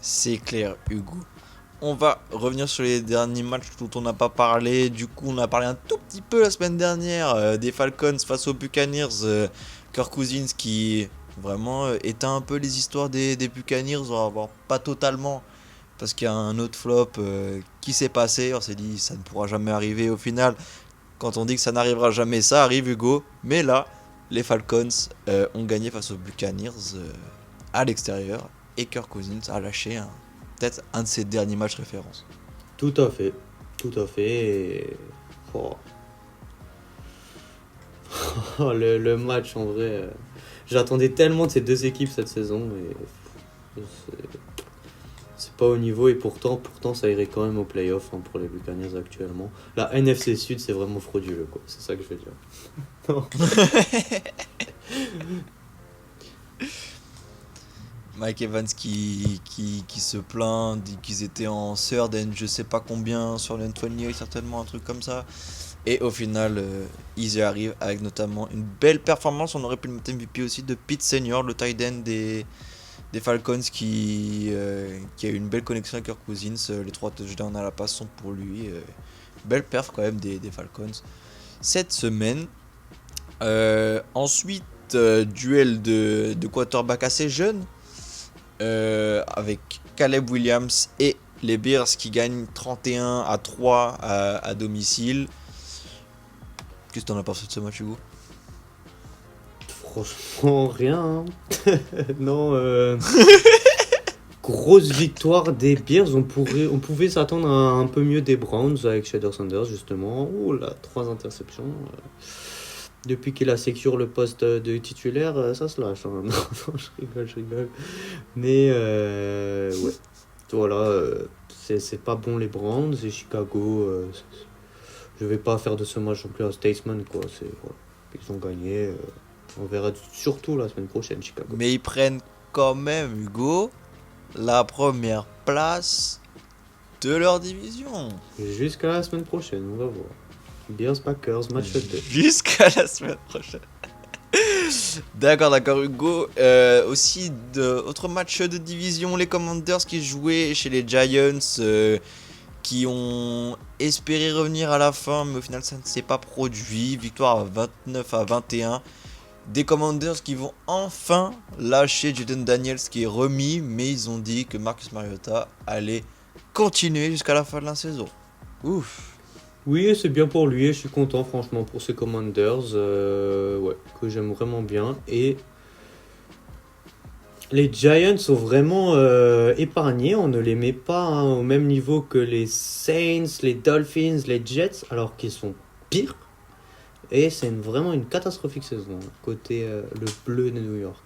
C'est clair, Hugo. On va revenir sur les derniers matchs dont on n'a pas parlé. Du coup, on a parlé un tout petit peu la semaine dernière des Falcons face aux Buccaneers. Kirk Cousins qui vraiment éteint un peu les histoires des Buccaneers. On va voir pas totalement parce qu'il y a un autre flop qui s'est passé. On s'est dit ça ne pourra jamais arriver. Au final, quand on dit que ça n'arrivera jamais, ça arrive, Hugo. Mais là, les Falcons ont gagné face aux Buccaneers à l'extérieur. Et Kirk Cousins a lâché peut-être un de ses derniers matchs référence. Tout à fait. Et... Oh. le match, en vrai, j'attendais tellement de ces deux équipes cette saison, et c'est pas au niveau, et pourtant ça irait quand même au playoff pour les Buccaneers actuellement. La NFC Sud, c'est vraiment frauduleux, quoi. C'est ça que je veux dire. Non. Mike Evans qui se plaint, dit qu'ils étaient en third and je sais pas combien sur l'Antonio, certainement un truc comme ça. Et au final, ils y arrivent avec notamment une belle performance. On aurait pu le mettre MVP aussi de Pete Senior, le tight end des Falcons qui a eu une belle connexion avec Kirk Cousins. Les 3 touchdowns à la passe sont pour lui. Belle perf quand même des Falcons cette semaine. Ensuite, duel de quarterback assez jeune. Avec Caleb Williams et les Bears qui gagnent 31-3 à domicile. Qu'est-ce que t'en as pensé de ce match, Hugo ? Franchement, rien. Hein. Non. Grosse victoire des Bears. On pouvait s'attendre à un peu mieux des Browns avec Shedeur Sanders, justement. Ouh là, 3 interceptions. Depuis qu'il a sécure le poste de titulaire, ça se lâche. Hein. Non, je rigole. Mais ouais, voilà, c'est pas bon les Browns et Chicago. Je vais pas faire de ce match non plus un statement, quoi. Voilà. Ils ont gagné. On verra surtout la semaine prochaine, Chicago. Mais ils prennent quand même, Hugo, la première place de leur division. Jusqu'à la semaine prochaine, on va voir. Bears Packers, match 2. Jusqu'à la semaine prochaine. D'accord, Hugo. Aussi, autre match de division, les Commanders qui jouaient chez les Giants, qui ont espéré revenir à la fin, mais au final ça ne s'est pas produit. Victoire à 29-21. Des Commanders qui vont enfin lâcher Jaden Daniels qui est remis, mais ils ont dit que Marcus Mariota allait continuer jusqu'à la fin de la saison. Ouf. Oui, c'est bien pour lui et je suis content franchement pour ces Commanders, ouais, que j'aime vraiment bien. Et les Giants sont vraiment épargnés, on ne les met pas au même niveau que les Saints, les Dolphins, les Jets, alors qu'ils sont pires. Et c'est vraiment une catastrophique saison, côté le bleu de New York.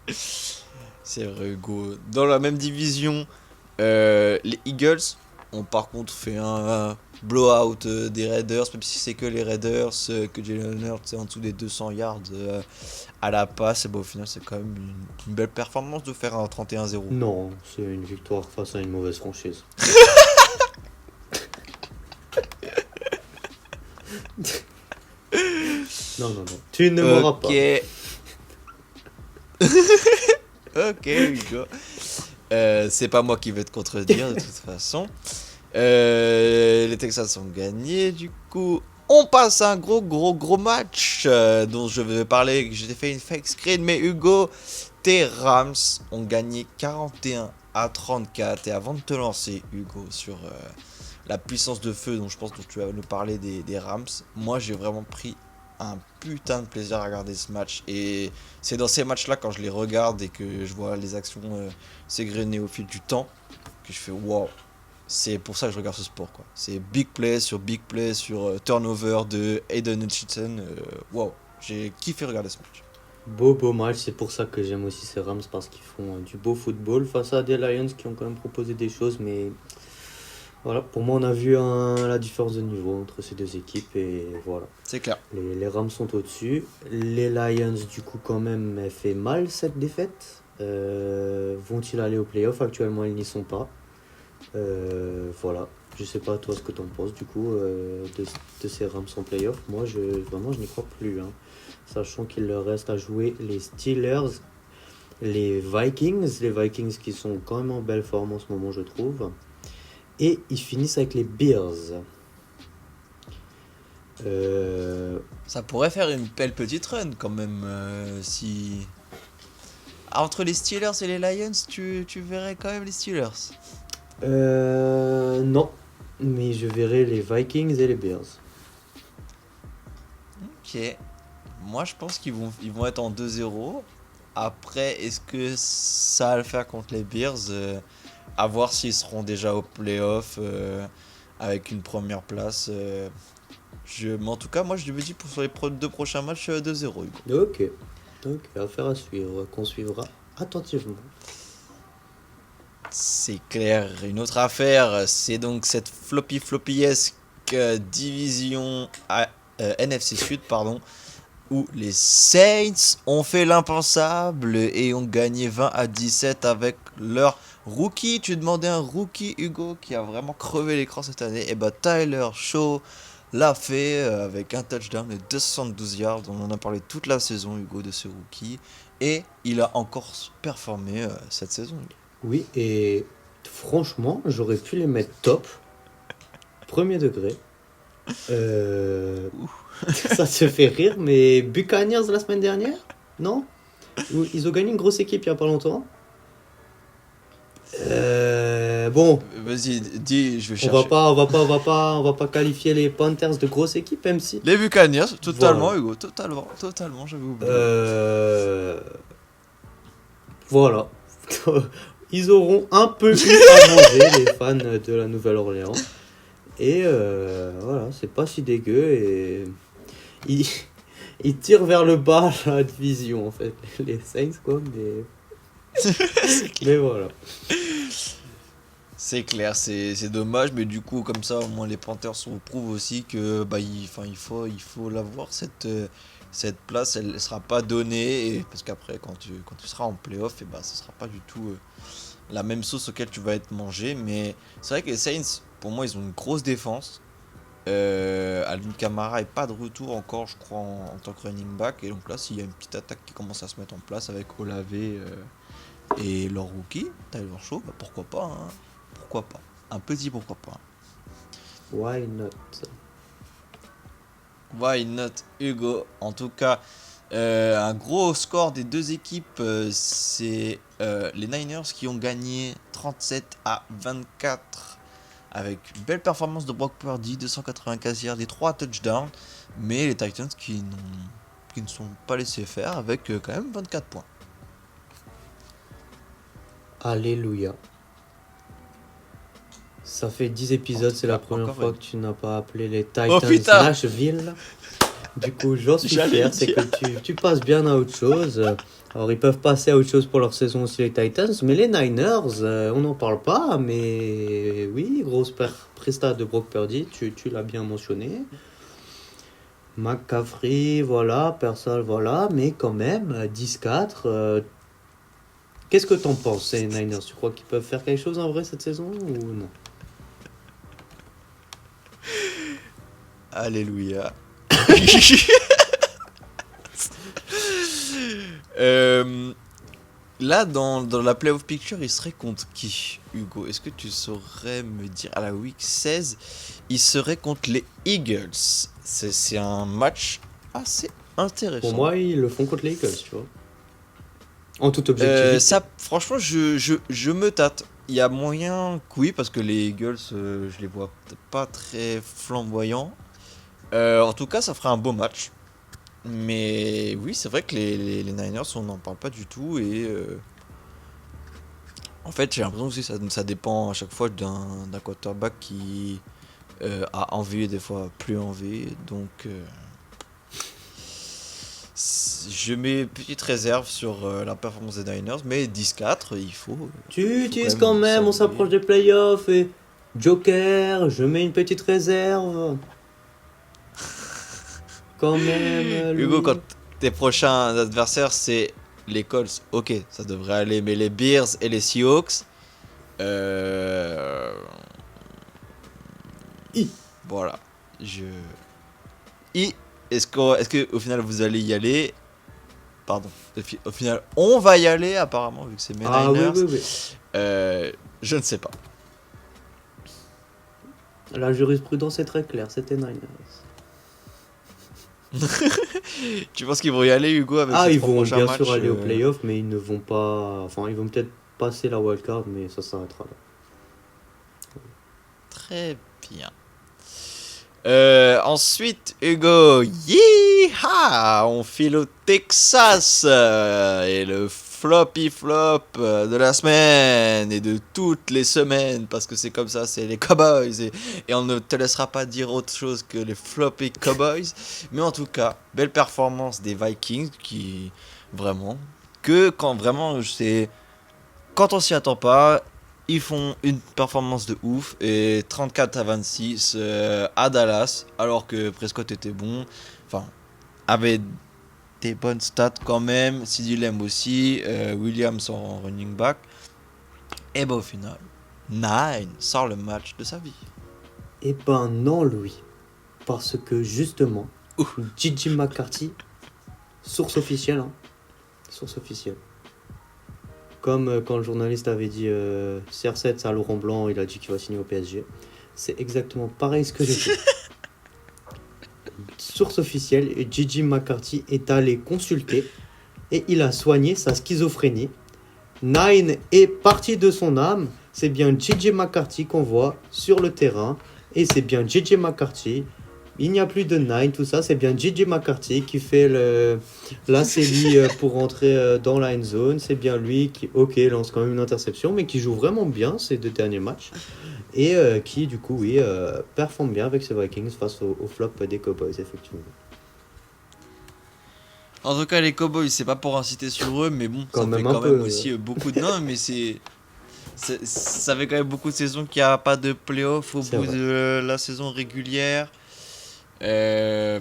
C'est vrai, Hugo. Dans la même division, les Eagles ont par contre fait un blowout des Raiders, même si c'est que les Raiders, que Jalen Hurts est en dessous des 200 yards à la passe, et au final c'est quand même une belle performance de faire un 31-0. Non, c'est une victoire face à une mauvaise franchise. Non. Tu ne m'auras pas. Ok, Hugo. C'est pas moi qui vais te contredire de toute façon. Les Texans ont gagné, du coup. On passe à un gros match dont je vais parler. J'ai fait une fake screen, mais Hugo, tes Rams ont gagné 41-34. Et avant de te lancer, Hugo, sur la puissance de feu dont je pense que tu vas nous parler des Rams, moi j'ai vraiment pris un putain de plaisir à regarder ce match. Et c'est dans ces matchs-là, quand je les regarde et que je vois les actions s'égrener au fil du temps, que je fais wow. C'est pour ça que je regarde ce sport, quoi. C'est big play sur turnover de Aiden Hutchinson. Wow, j'ai kiffé regarder ce match. Beau match, c'est pour ça que j'aime aussi ces Rams, parce qu'ils font du beau football face à des Lions qui ont quand même proposé des choses, mais voilà, pour moi on a vu la différence de niveau entre ces deux équipes et voilà. C'est clair. Les Rams sont au-dessus, les Lions du coup quand même fait mal cette défaite. Vont-ils aller aux playoffs? Actuellement ils n'y sont pas. Voilà, je sais pas toi ce que t'en penses du coup de ces Rams en playoff. Moi je n'y crois plus, hein. Sachant qu'il leur reste à jouer les Steelers, les Vikings qui sont quand même en belle forme en ce moment je trouve, et ils finissent avec les Bears. Ça pourrait faire une belle petite run quand même si... Entre les Steelers et les Lions, tu verrais quand même les Steelers. Non, mais je verrai les Vikings et les Bears. Ok. Moi, je pense qu'ils vont être en 2-0. Après, est-ce que ça va le faire contre les Bears à voir s'ils seront déjà au playoff avec une première place. Mais en tout cas, moi, je me dis pour sur les deux prochains matchs 2-0. Hugo. Ok, affaire à suivre, qu'on suivra attentivement. C'est clair. Une autre affaire, c'est donc cette floppy-esque division NFC Sud, pardon, où les Saints ont fait l'impensable et ont gagné 20-17 avec leur rookie. Tu demandais un rookie, Hugo, qui a vraiment crevé l'écran cette année. Et bah Tyler Shaw l'a fait avec un touchdown de 272 yards. On en a parlé toute la saison, Hugo, de ce rookie. Et il a encore performé cette saison. Oui, et franchement, j'aurais pu les mettre top, premier degré. Ça te fait rire, mais Buccaneers la semaine dernière, non? Ils ont gagné une grosse équipe il n'y a pas longtemps. Bon. Vas-y, dis, je vais chercher. On va pas qualifier les Panthers de grosse équipe, même si. Les Buccaneers, totalement, voilà. Hugo, totalement, j'avais oublié. Voilà. Ils auront un peu eu à manger, les fans de la Nouvelle-Orléans. Et voilà, c'est pas si dégueu. Et ils tirent vers le bas la division, en fait. Les Saints, quoi. Mais voilà. C'est clair, c'est dommage, mais du coup, comme ça, au moins les Panthers prouvent aussi que il faut l'avoir, cette place, elle ne sera pas donnée, parce qu'après, quand tu seras en playoff, ce ne sera pas du tout la même sauce auquel tu vas être mangé. Mais c'est vrai que les Saints, pour moi, ils ont une grosse défense. Alvin Kamara n'est pas de retour encore, je crois, en tant que running back. Et donc là, s'il y a une petite attaque qui commence à se mettre en place avec Olave et leur rookie, Tyler Shaw, pourquoi pas, hein. Pourquoi pas? Un petit pourquoi pas. Why not? Why not, Hugo? En tout cas, un gros score des deux équipes, c'est les Niners qui ont gagné 37-24 avec une belle performance de Brock Purdy, 295 yards et 3 touchdowns, mais les Titans qui ne sont pas laissés faire avec quand même 24 points. Alléluia. Ça fait 10 épisodes, c'est la première fois que tu n'as pas appelé les Titans Nashville. Du coup, j'en suis fier, c'est que tu passes bien à autre chose. Alors, ils peuvent passer à autre chose pour leur saison aussi, les Titans, mais les Niners, on n'en parle pas, mais oui, grosse presta de Brock Purdy, tu l'as bien mentionné. McCaffrey, voilà, personne, voilà, mais quand même, 10-4. Qu'est-ce que t'en penses, ces Niners? Tu crois qu'ils peuvent faire quelque chose en vrai cette saison ou non? Alléluia. Euh, Là, dans la playoff picture, il serait contre qui, Hugo? Est-ce que tu saurais me dire? À la week 16, il serait contre les Eagles. C'est un match assez intéressant. Pour moi, ils le font contre les Eagles, tu vois. En toute objectivité. Ça, franchement, je me tâte. Il y a moyen que oui, parce que les Eagles, je les vois pas très flamboyants. En tout cas, ça fera un beau match. Mais oui, c'est vrai que les Niners, on n'en parle pas du tout. Et en fait, j'ai l'impression aussi que ça dépend à chaque fois d'un quarterback qui a envie et des fois plus envie. Donc, je mets petite réserve sur la performance des Niners. Mais 10-4, il faut. Tu faut utilises quand même, on saluer. s'approche des playoffs et Joker, je mets une petite réserve. Quand même, Hugo, Louis. quand tes prochains adversaires, c'est les Colts, ok, ça devrait aller. Mais les Bears et les Seahawks, euh... I. voilà. Est-ce que au final vous allez y aller? Pardon. Au final, on va y aller apparemment vu que c'est mes Ah oui, Niners. oui, oui. Je ne sais pas. La jurisprudence est très claire, c'était Niners. Tu penses qu'ils vont y aller, Hugo, avec Ah, ces ils trois vont prochains bien matchs sûr aller au playoff, mais ils ne vont pas. Enfin, ils vont peut-être passer la wildcard, mais ça s'arrêtera là. Très bien. Ensuite, Hugo, yeeha, on file au Texas et le floppy flop de la semaine et de toutes les semaines parce que c'est comme ça, c'est les Cowboys et on ne te laissera pas dire autre chose que les floppy Cowboys. Mais en tout cas, belle performance des Vikings qui vraiment quand on s'y attend pas. Ils font une performance de ouf et 34-26 à Dallas alors que Prescott était bon, enfin avait des bonnes stats quand même, CeeDee Lamb aussi, Williams en running back et bah au final Nine sort le match de sa vie. Eh ben non, Louis. Parce que justement, Ouh. J.J. McCarthy, source officielle, hein. Source officielle. Comme quand le journaliste avait dit CR7, c'est à Laurent Blanc, il a dit qu'il va signer au PSG. C'est exactement pareil ce que j'ai fait. Source officielle, J.J. McCarthy est allé consulter et il a soigné sa schizophrénie. Nine est parti de son âme. C'est bien J.J. McCarthy qu'on voit sur le terrain. Et c'est bien J.J. McCarthy. Il n'y a plus de Nine, tout ça. C'est bien J.J. McCarthy qui fait la série pour rentrer dans la end zone. C'est bien lui qui, ok, lance quand même une interception, mais qui joue vraiment bien ces deux derniers matchs. Et qui, du coup, oui, performe bien avec ses Vikings face au flop des Cowboys, effectivement. En tout cas les Cowboys c'est pas pour inciter sur eux mais bon Quand ça même fait un quand peu, même aussi beaucoup de non mais ça fait quand même beaucoup de saisons qu'il n'y a pas de playoff au C'est bout vrai. de la saison régulière. Et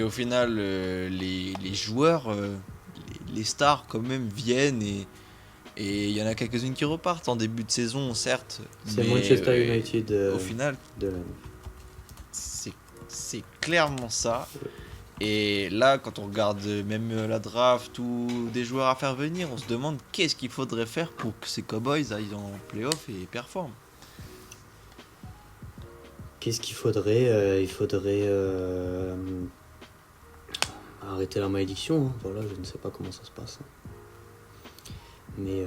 au final, les joueurs, les stars quand même viennent et il y en a quelques-unes qui repartent en début de saison, certes. C'est mais, Manchester United au final, de la... c'est clairement ça. Et là, quand on regarde même la draft ou des joueurs à faire venir, on se demande qu'est-ce qu'il faudrait faire pour que ces Cowboys aillent en playoff et performent. Qu'est-ce qu'il faudrait Il faudrait arrêter la malédiction. Hein. Voilà, je ne sais pas comment ça se passe. Mais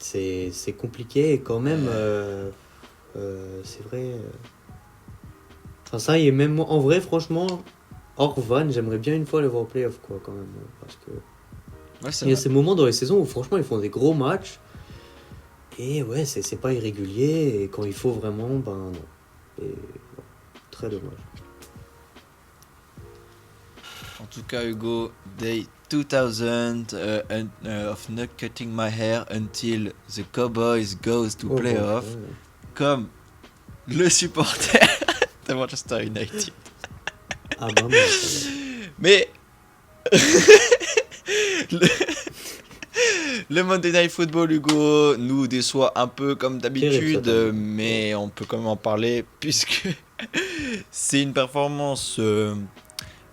c'est compliqué et quand même, c'est vrai. Enfin, ça y est, même moi, en vrai, franchement, hors van, j'aimerais bien une fois les voir au playoff, quoi, quand même. Parce que Ouais, c'est il y a vrai. ces moments dans les saisons où, franchement, ils font des gros matchs. Et ouais, c'est pas irrégulier. Et quand il faut vraiment, ben non. Et bon, très dommage. En tout cas, Hugo, Day 2000 of not cutting my hair until the Cowboys goes to Oh, playoff, bon, comme le supporter de Manchester United. Ah bah non, ça va. Mais le, le Monday Night Football, Hugo, nous déçoit un peu comme d'habitude, Terrible, ça, mais on peut quand même en parler puisque c'est une performance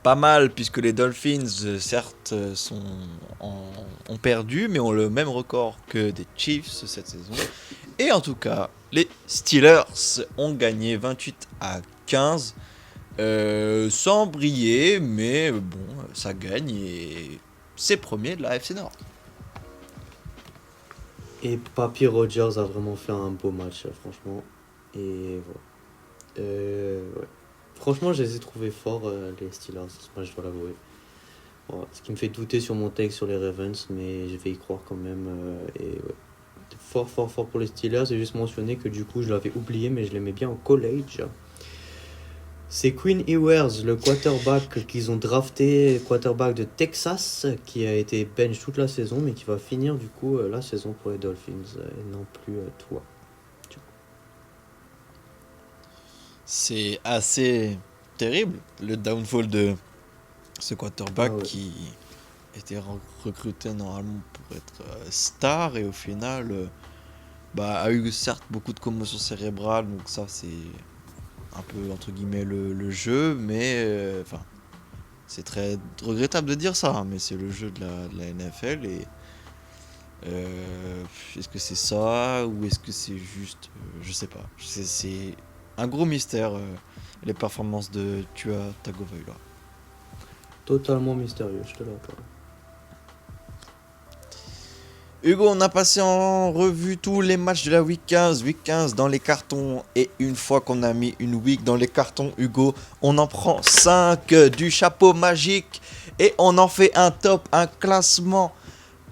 pas mal, puisque les Dolphins, certes, ont perdu, mais ont le même record que des Chiefs cette saison. Et en tout cas, les Steelers ont gagné 28-15, sans briller, mais bon, ça gagne et c'est premier de la AFC Nord. Et Papy Rogers a vraiment fait un beau match, franchement. Et voilà. Ouais. Franchement, je les ai trouvés forts, les Steelers, ce match, je dois l'avouer. Voilà. Ce qui me fait douter sur mon take sur les Ravens, mais je vais y croire quand même. Et ouais. Fort pour les Steelers. J'ai juste mentionné que du coup, je l'avais oublié, mais je l'aimais bien en college. C'est Quinn Ewers, le quarterback qu'ils ont drafté, quarterback de Texas, qui a été bench toute la saison, mais qui va finir du coup la saison pour les Dolphins, et non plus toi. C'est assez terrible, le downfall de ce quarterback Ah ouais. qui était recruté normalement pour être star et au final a eu certes beaucoup de commotions cérébrales, donc ça c'est un peu entre guillemets le jeu, mais enfin c'est très regrettable de dire ça, hein, mais c'est le jeu de la NFL et est-ce que c'est ça ou est-ce que c'est juste je sais pas, c'est un gros mystère, les performances de Tua Tagovailoa. Totalement mystérieux, je te l'accorde. Hugo, on a passé en revue tous les matchs de la Week 15 dans les cartons. Et une fois qu'on a mis une week dans les cartons, Hugo, on en prend 5 du chapeau magique. Et on en fait un top, un classement,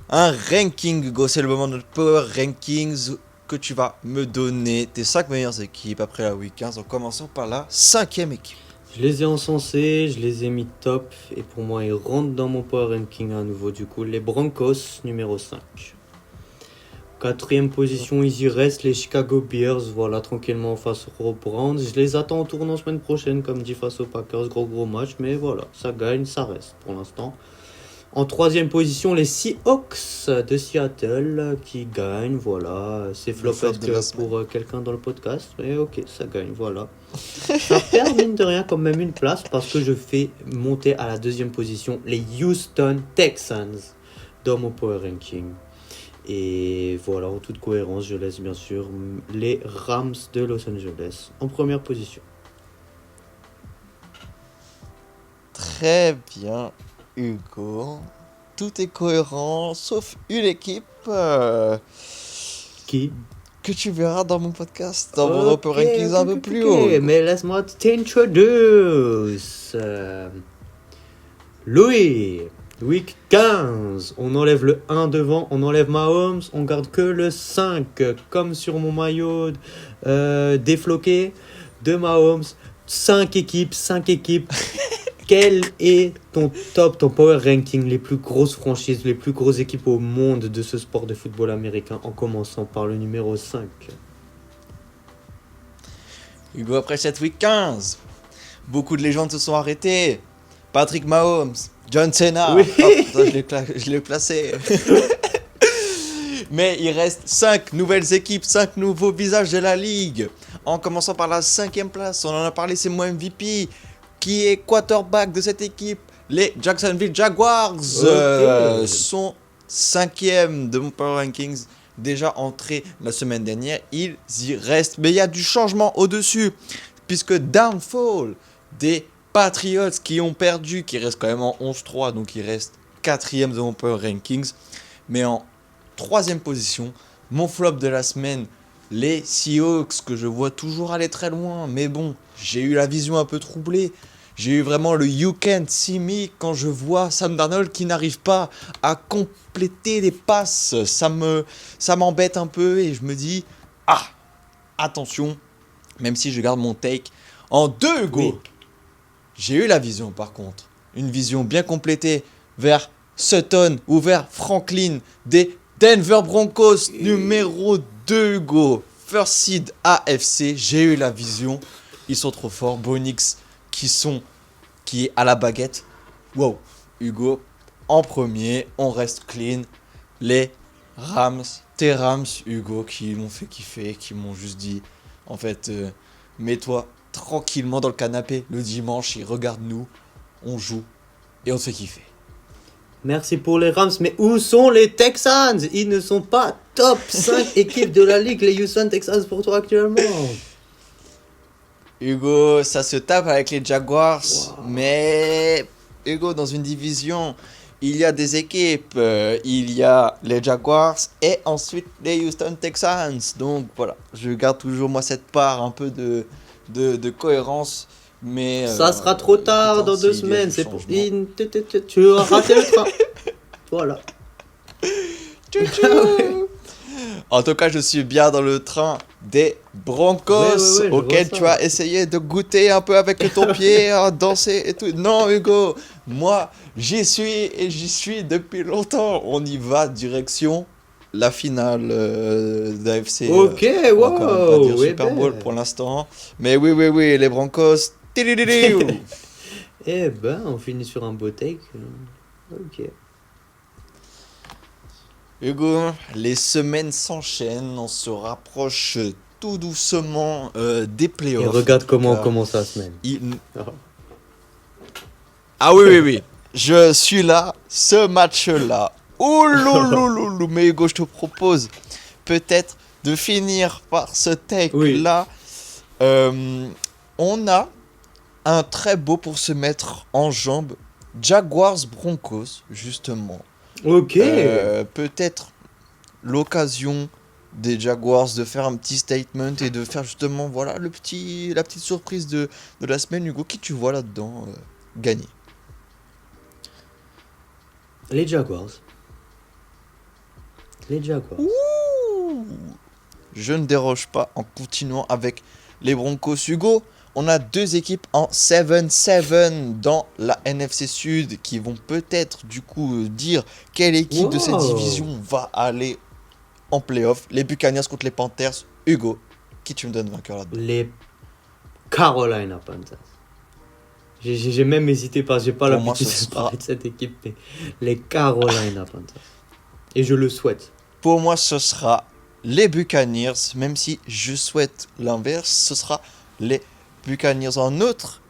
un ranking, Hugo. C'est le moment de notre Power Rankings que tu vas me donner tes 5 meilleures équipes après la Week 15. En commençant par la 5e équipe. Je les ai encensés, je les ai mis top, et pour moi ils rentrent dans mon power ranking à nouveau du coup. Les Broncos, numéro 5. 4e position, ils y restent, les Chicago Bears, voilà, tranquillement face aux Browns. Je les attends en tournant semaine prochaine, comme dit, face aux Packers, gros match, mais voilà, ça gagne, ça reste pour l'instant. En 3e position, les Seahawks de Seattle qui gagnent, voilà. C'est flopesque pour quelqu'un dans le podcast, mais ok, ça gagne, voilà. Ça perd mine de rien quand même une place parce que je fais monter à la 2e position les Houston Texans dans mon power ranking. Et voilà, en toute cohérence, je laisse bien sûr les Rams de Los Angeles en première position. Très bien, Hugo. Tout est cohérent, sauf une équipe Qui que tu verras dans mon podcast, dans mon Power Rankings un peu plus haut. Mais laisse-moi t'introduce. Louis, week 15. On enlève le 1 devant, on enlève Mahomes, on garde que le 5. Comme sur mon maillot défloqué de Mahomes. 5 équipes. Quel est ton top, ton power ranking, les plus grosses franchises, les plus grosses équipes au monde de ce sport de football américain, en commençant par le numéro 5? Hugo, après cette week 15, beaucoup de légendes se sont arrêtées. Patrick Mahomes, John Cena, Oui. Hop, je l'ai placé. Mais il reste 5 nouvelles équipes, 5 nouveaux visages de la ligue. En commençant par la 5e place, on en a parlé, c'est mon MVP. Qui est quarterback de cette équipe? Les Jacksonville Jaguars sont 5e de mon Power Rankings. Déjà entrés la semaine dernière, ils y restent. Mais il y a du changement au-dessus. Puisque downfall des Patriots qui ont perdu, qui restent quand même en 11-3. Donc ils restent 4e de mon Power Rankings. Mais en 3e position, mon flop de la semaine, les Seahawks, que je vois toujours aller très loin. Mais bon, j'ai eu la vision un peu troublée. J'ai eu vraiment le you can't see me quand je vois Sam Darnold qui n'arrive pas à compléter les passes. Ça m'embête un peu et je me dis, attention, même si je garde mon take en 2, Hugo. Oui. J'ai eu la vision par contre. Une vision bien complétée vers Sutton ou vers Franklin des Denver Broncos, numéro 2, Hugo. First seed AFC, j'ai eu la vision. Ils sont trop forts. Bonix qui est à la baguette. Wow, Hugo, en premier, on reste clean. Les Rams, tes Rams, Hugo, qui m'ont fait kiffer, qui m'ont juste dit, en fait, mets-toi tranquillement dans le canapé le dimanche et regarde-nous, on joue et on te fait kiffer. Merci pour les Rams, mais où sont les Texans? Ils ne sont pas top 5 équipes de la ligue, les Houston Texans pour toi actuellement. Hugo, ça se tape avec les Jaguars, mais Hugo, dans une division, il y a des équipes, il y a les Jaguars et ensuite les Houston Texans. Donc voilà, je garde toujours moi cette part un peu de cohérence. Mais ça sera trop tard dans 2 semaines, c'est pour... Tu as raté le train. Voilà. En tout cas, je suis bien dans le train des Broncos, ouais, auquel tu as essayé de goûter un peu avec ton pied, danser et tout. Non, Hugo, moi, j'y suis depuis longtemps. On y va direction la finale d'AFC. Ok, on va quand même pas dire wow, Super Bowl pour l'instant. Mais oui, les Broncos. Eh ben, on finit sur un beau take. Ok. Hugo, les semaines s'enchaînent, on se rapproche tout doucement des playoffs. Et regarde comment on commence la semaine. Ah oui, je suis là, ce match-là. Ouh louloulou, mais Hugo, je te propose peut-être de finir par ce take-là. On a un très beau pour se mettre en jambes. Jaguars Broncos, justement. Ok. Peut-être l'occasion des Jaguars de faire un petit statement et de faire justement voilà la petite surprise de la semaine. Hugo, qui tu vois là-dedans gagner? Les Jaguars. Ouh, je ne déroge pas en continuant avec les Broncos. Hugo, on a 2 équipes en 7-7 dans la NFC Sud qui vont peut-être du coup dire quelle équipe de cette division va aller en playoff. Les Buccaneers contre les Panthers. Hugo, qui tu me donnes vainqueur là-dedans? Les Carolina Panthers. J'ai même hésité parce que j'ai pas l'habitude de parler de cette équipe, mais les Carolina Panthers. Et je le souhaite. Pour moi, ce sera les Buccaneers, même si je souhaite l'inverse, ce sera les Buccaneers. En autre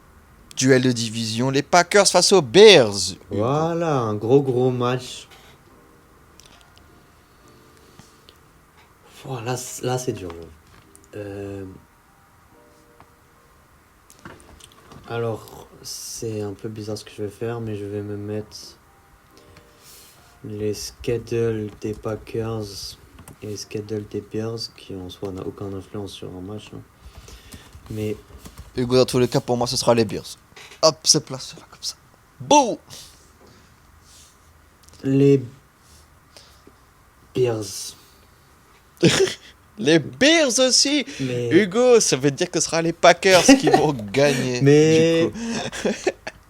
duel de division, les Packers face aux Bears. Voilà, un gros match. Voilà, là c'est dur. Alors, c'est un peu bizarre ce que je vais faire, mais je vais me mettre les schedules des Packers et les schedules des Bears, qui en soi n'a aucune influence sur un match. Hein. Mais Hugo, dans tous les cas, pour moi, ce sera les Bears. Hop, c'est place là, comme ça. Boum. les Bears. Les Bears aussi. Mais... Hugo, ça veut dire que ce sera les Packers qui vont gagner. Mais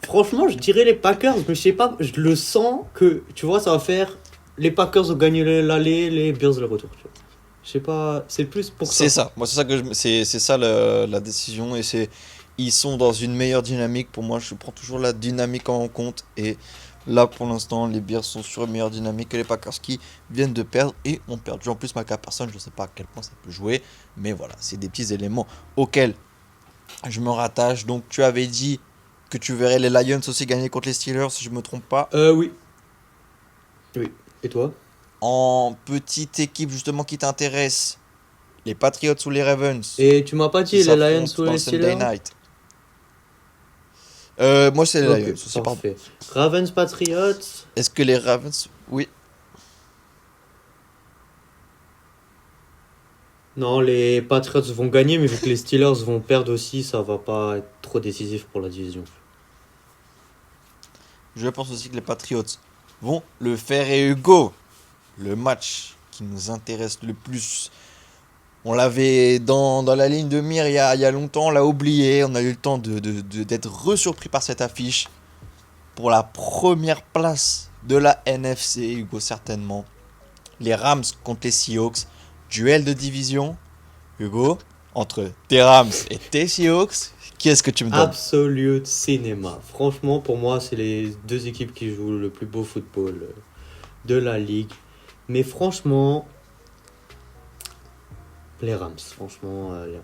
franchement, je dirais les Packers, mais je sais pas, je le sens que, tu vois, ça va faire les Packers vont gagner l'aller, les Bears le retour. Tu vois. Je sais pas, c'est plus pour ça. C'est ça. Moi, c'est ça que c'est ça la décision et ils sont dans une meilleure dynamique. Pour moi, je prends toujours la dynamique en compte et là, pour l'instant, les Bears sont sur une meilleure dynamique que les Packers qui viennent de perdre et ont perdu. En plus, Micah Parsons, je ne sais pas à quel point ça peut jouer, mais voilà, c'est des petits éléments auxquels je me rattache. Donc, tu avais dit que tu verrais les Lions aussi gagner contre les Steelers, si je ne me trompe pas. Oui. Oui. Et toi? En petite équipe, justement, qui t'intéresse, les Patriots ou les Ravens. Et tu m'as pas dit les Lions ou les Steelers? Night. Moi, c'est les Lions. C'est parfait. Ravens Patriots. Est-ce que les Ravens... Oui. Non, les Patriots vont gagner, mais vu que les Steelers vont perdre aussi, ça va pas être trop décisif pour la division. Je pense aussi que les Patriots vont le faire. Et Hugo, le match qui nous intéresse le plus, on l'avait dans la ligne de mire il y a longtemps, on l'a oublié, on a eu le temps d'être resurpris par cette affiche. pour la première place de la NFC, Hugo, certainement. Les Rams contre les Seahawks. Duel de division. Hugo, entre tes Rams et tes Seahawks, qui est-ce que tu me donnes? Absolute cinéma. Franchement, pour moi, c'est les deux équipes qui jouent le plus beau football de la ligue. Mais franchement, les Rams. Franchement, les Rams.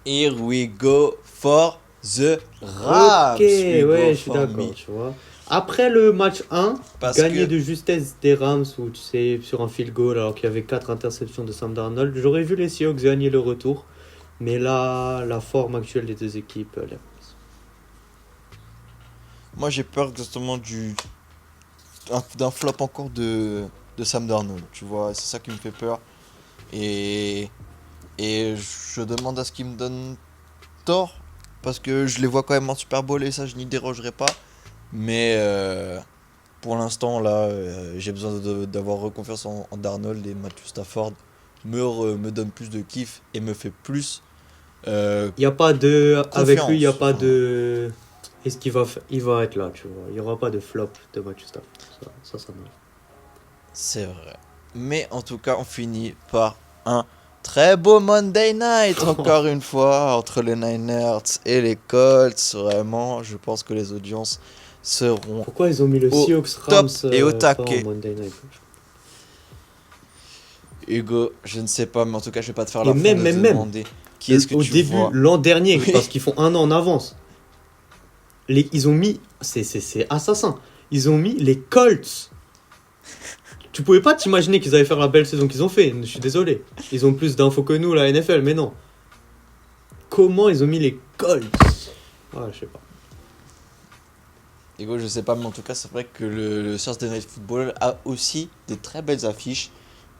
Here we go for the Rams. Ok, We go ouais, je suis for d'accord, me. tu vois. Après le match 1, Parce gagné que- de justesse des Rams, où tu sais, sur un field goal, alors qu'il y avait 4 interceptions de Sam Darnold, j'aurais vu les Seahawks gagner le retour. Mais là, la forme actuelle des deux équipes, les Rams. Moi, j'ai peur exactement d'un flop encore de Sam Darnold. Tu vois, c'est ça qui me fait peur. Et je demande à ce qu'il me donne tort. Parce que je les vois quand même en Super Bowl et ça, je n'y dérogerai pas. Mais pour l'instant, là, j'ai besoin d'avoir reconfiance en Darnold, et Matthew Stafford me donne plus de kiff et me fait plus. Il n'y a pas de. Avec lui, il n'y a pas Confiance. de. Est-ce qu'il va, il va être là, tu vois. Il n'y aura pas de flop de Matthew Stafford. Ça non. C'est vrai. Mais en tout cas, on finit par un très beau Monday Night, encore une fois, entre les Niners et les Colts. Vraiment, je pense que les audiences seront... Pourquoi ils ont mis le Au Seahawks top Rams et au pas taquet. en Monday Night? Hugo, je ne sais pas, mais en tout cas, je vais pas te faire Et la même, peine de te même. demander qui est-ce que Au tu début, vois. l'an dernier, Oui. parce qu'ils font un an en avance. Ils ont mis. C'est assassin. Ils ont mis les Colts. Tu pouvais pas t'imaginer qu'ils allaient faire la belle saison qu'ils ont fait. Je suis désolé. Ils ont plus d'infos que nous, la NFL, mais non. Comment ils ont mis les Colts? Ah, je sais pas. Hugo, je sais pas, mais en tout cas, c'est vrai que le Thursday Night Football a aussi des très belles affiches.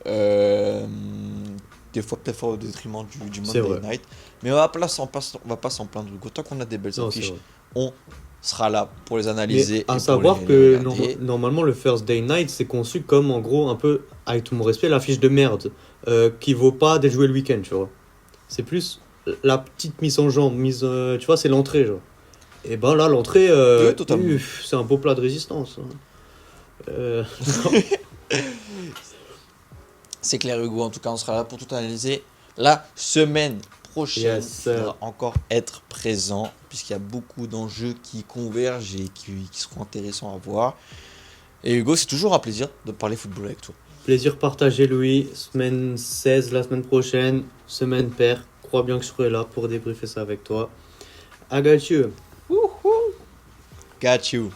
Des fois, peut-être au détriment du C'est Monday vrai. Night. Mais on va pas s'en plaindre, Hugo. Tant qu'on a des belles Non, c'est affiches, vrai. on sera là pour les Mais analyser. et à pour savoir les que regarder. normalement le Thursday Night c'est conçu comme en gros un peu, avec tout mon respect, l'affiche de merde qui vaut pas d'être jouée le week-end, tu vois. C'est plus la petite mise en jambe, tu vois, c'est l'entrée, genre. Et ben là, l'entrée, Oui, totalement. c'est un beau plat de résistance. Hein. C'est clair, Hugo. En tout cas, on sera là pour tout analyser. La semaine prochaine, Yes, il sir. faudra encore être présent, puisqu'il y a beaucoup d'enjeux qui convergent et qui seront intéressants à voir. Et Hugo, c'est toujours un plaisir de parler football avec toi. Plaisir partagé, Louis. Semaine 16, la semaine prochaine, semaine paire. Crois bien que je serai là pour débriefer ça avec toi. I got you. Got you.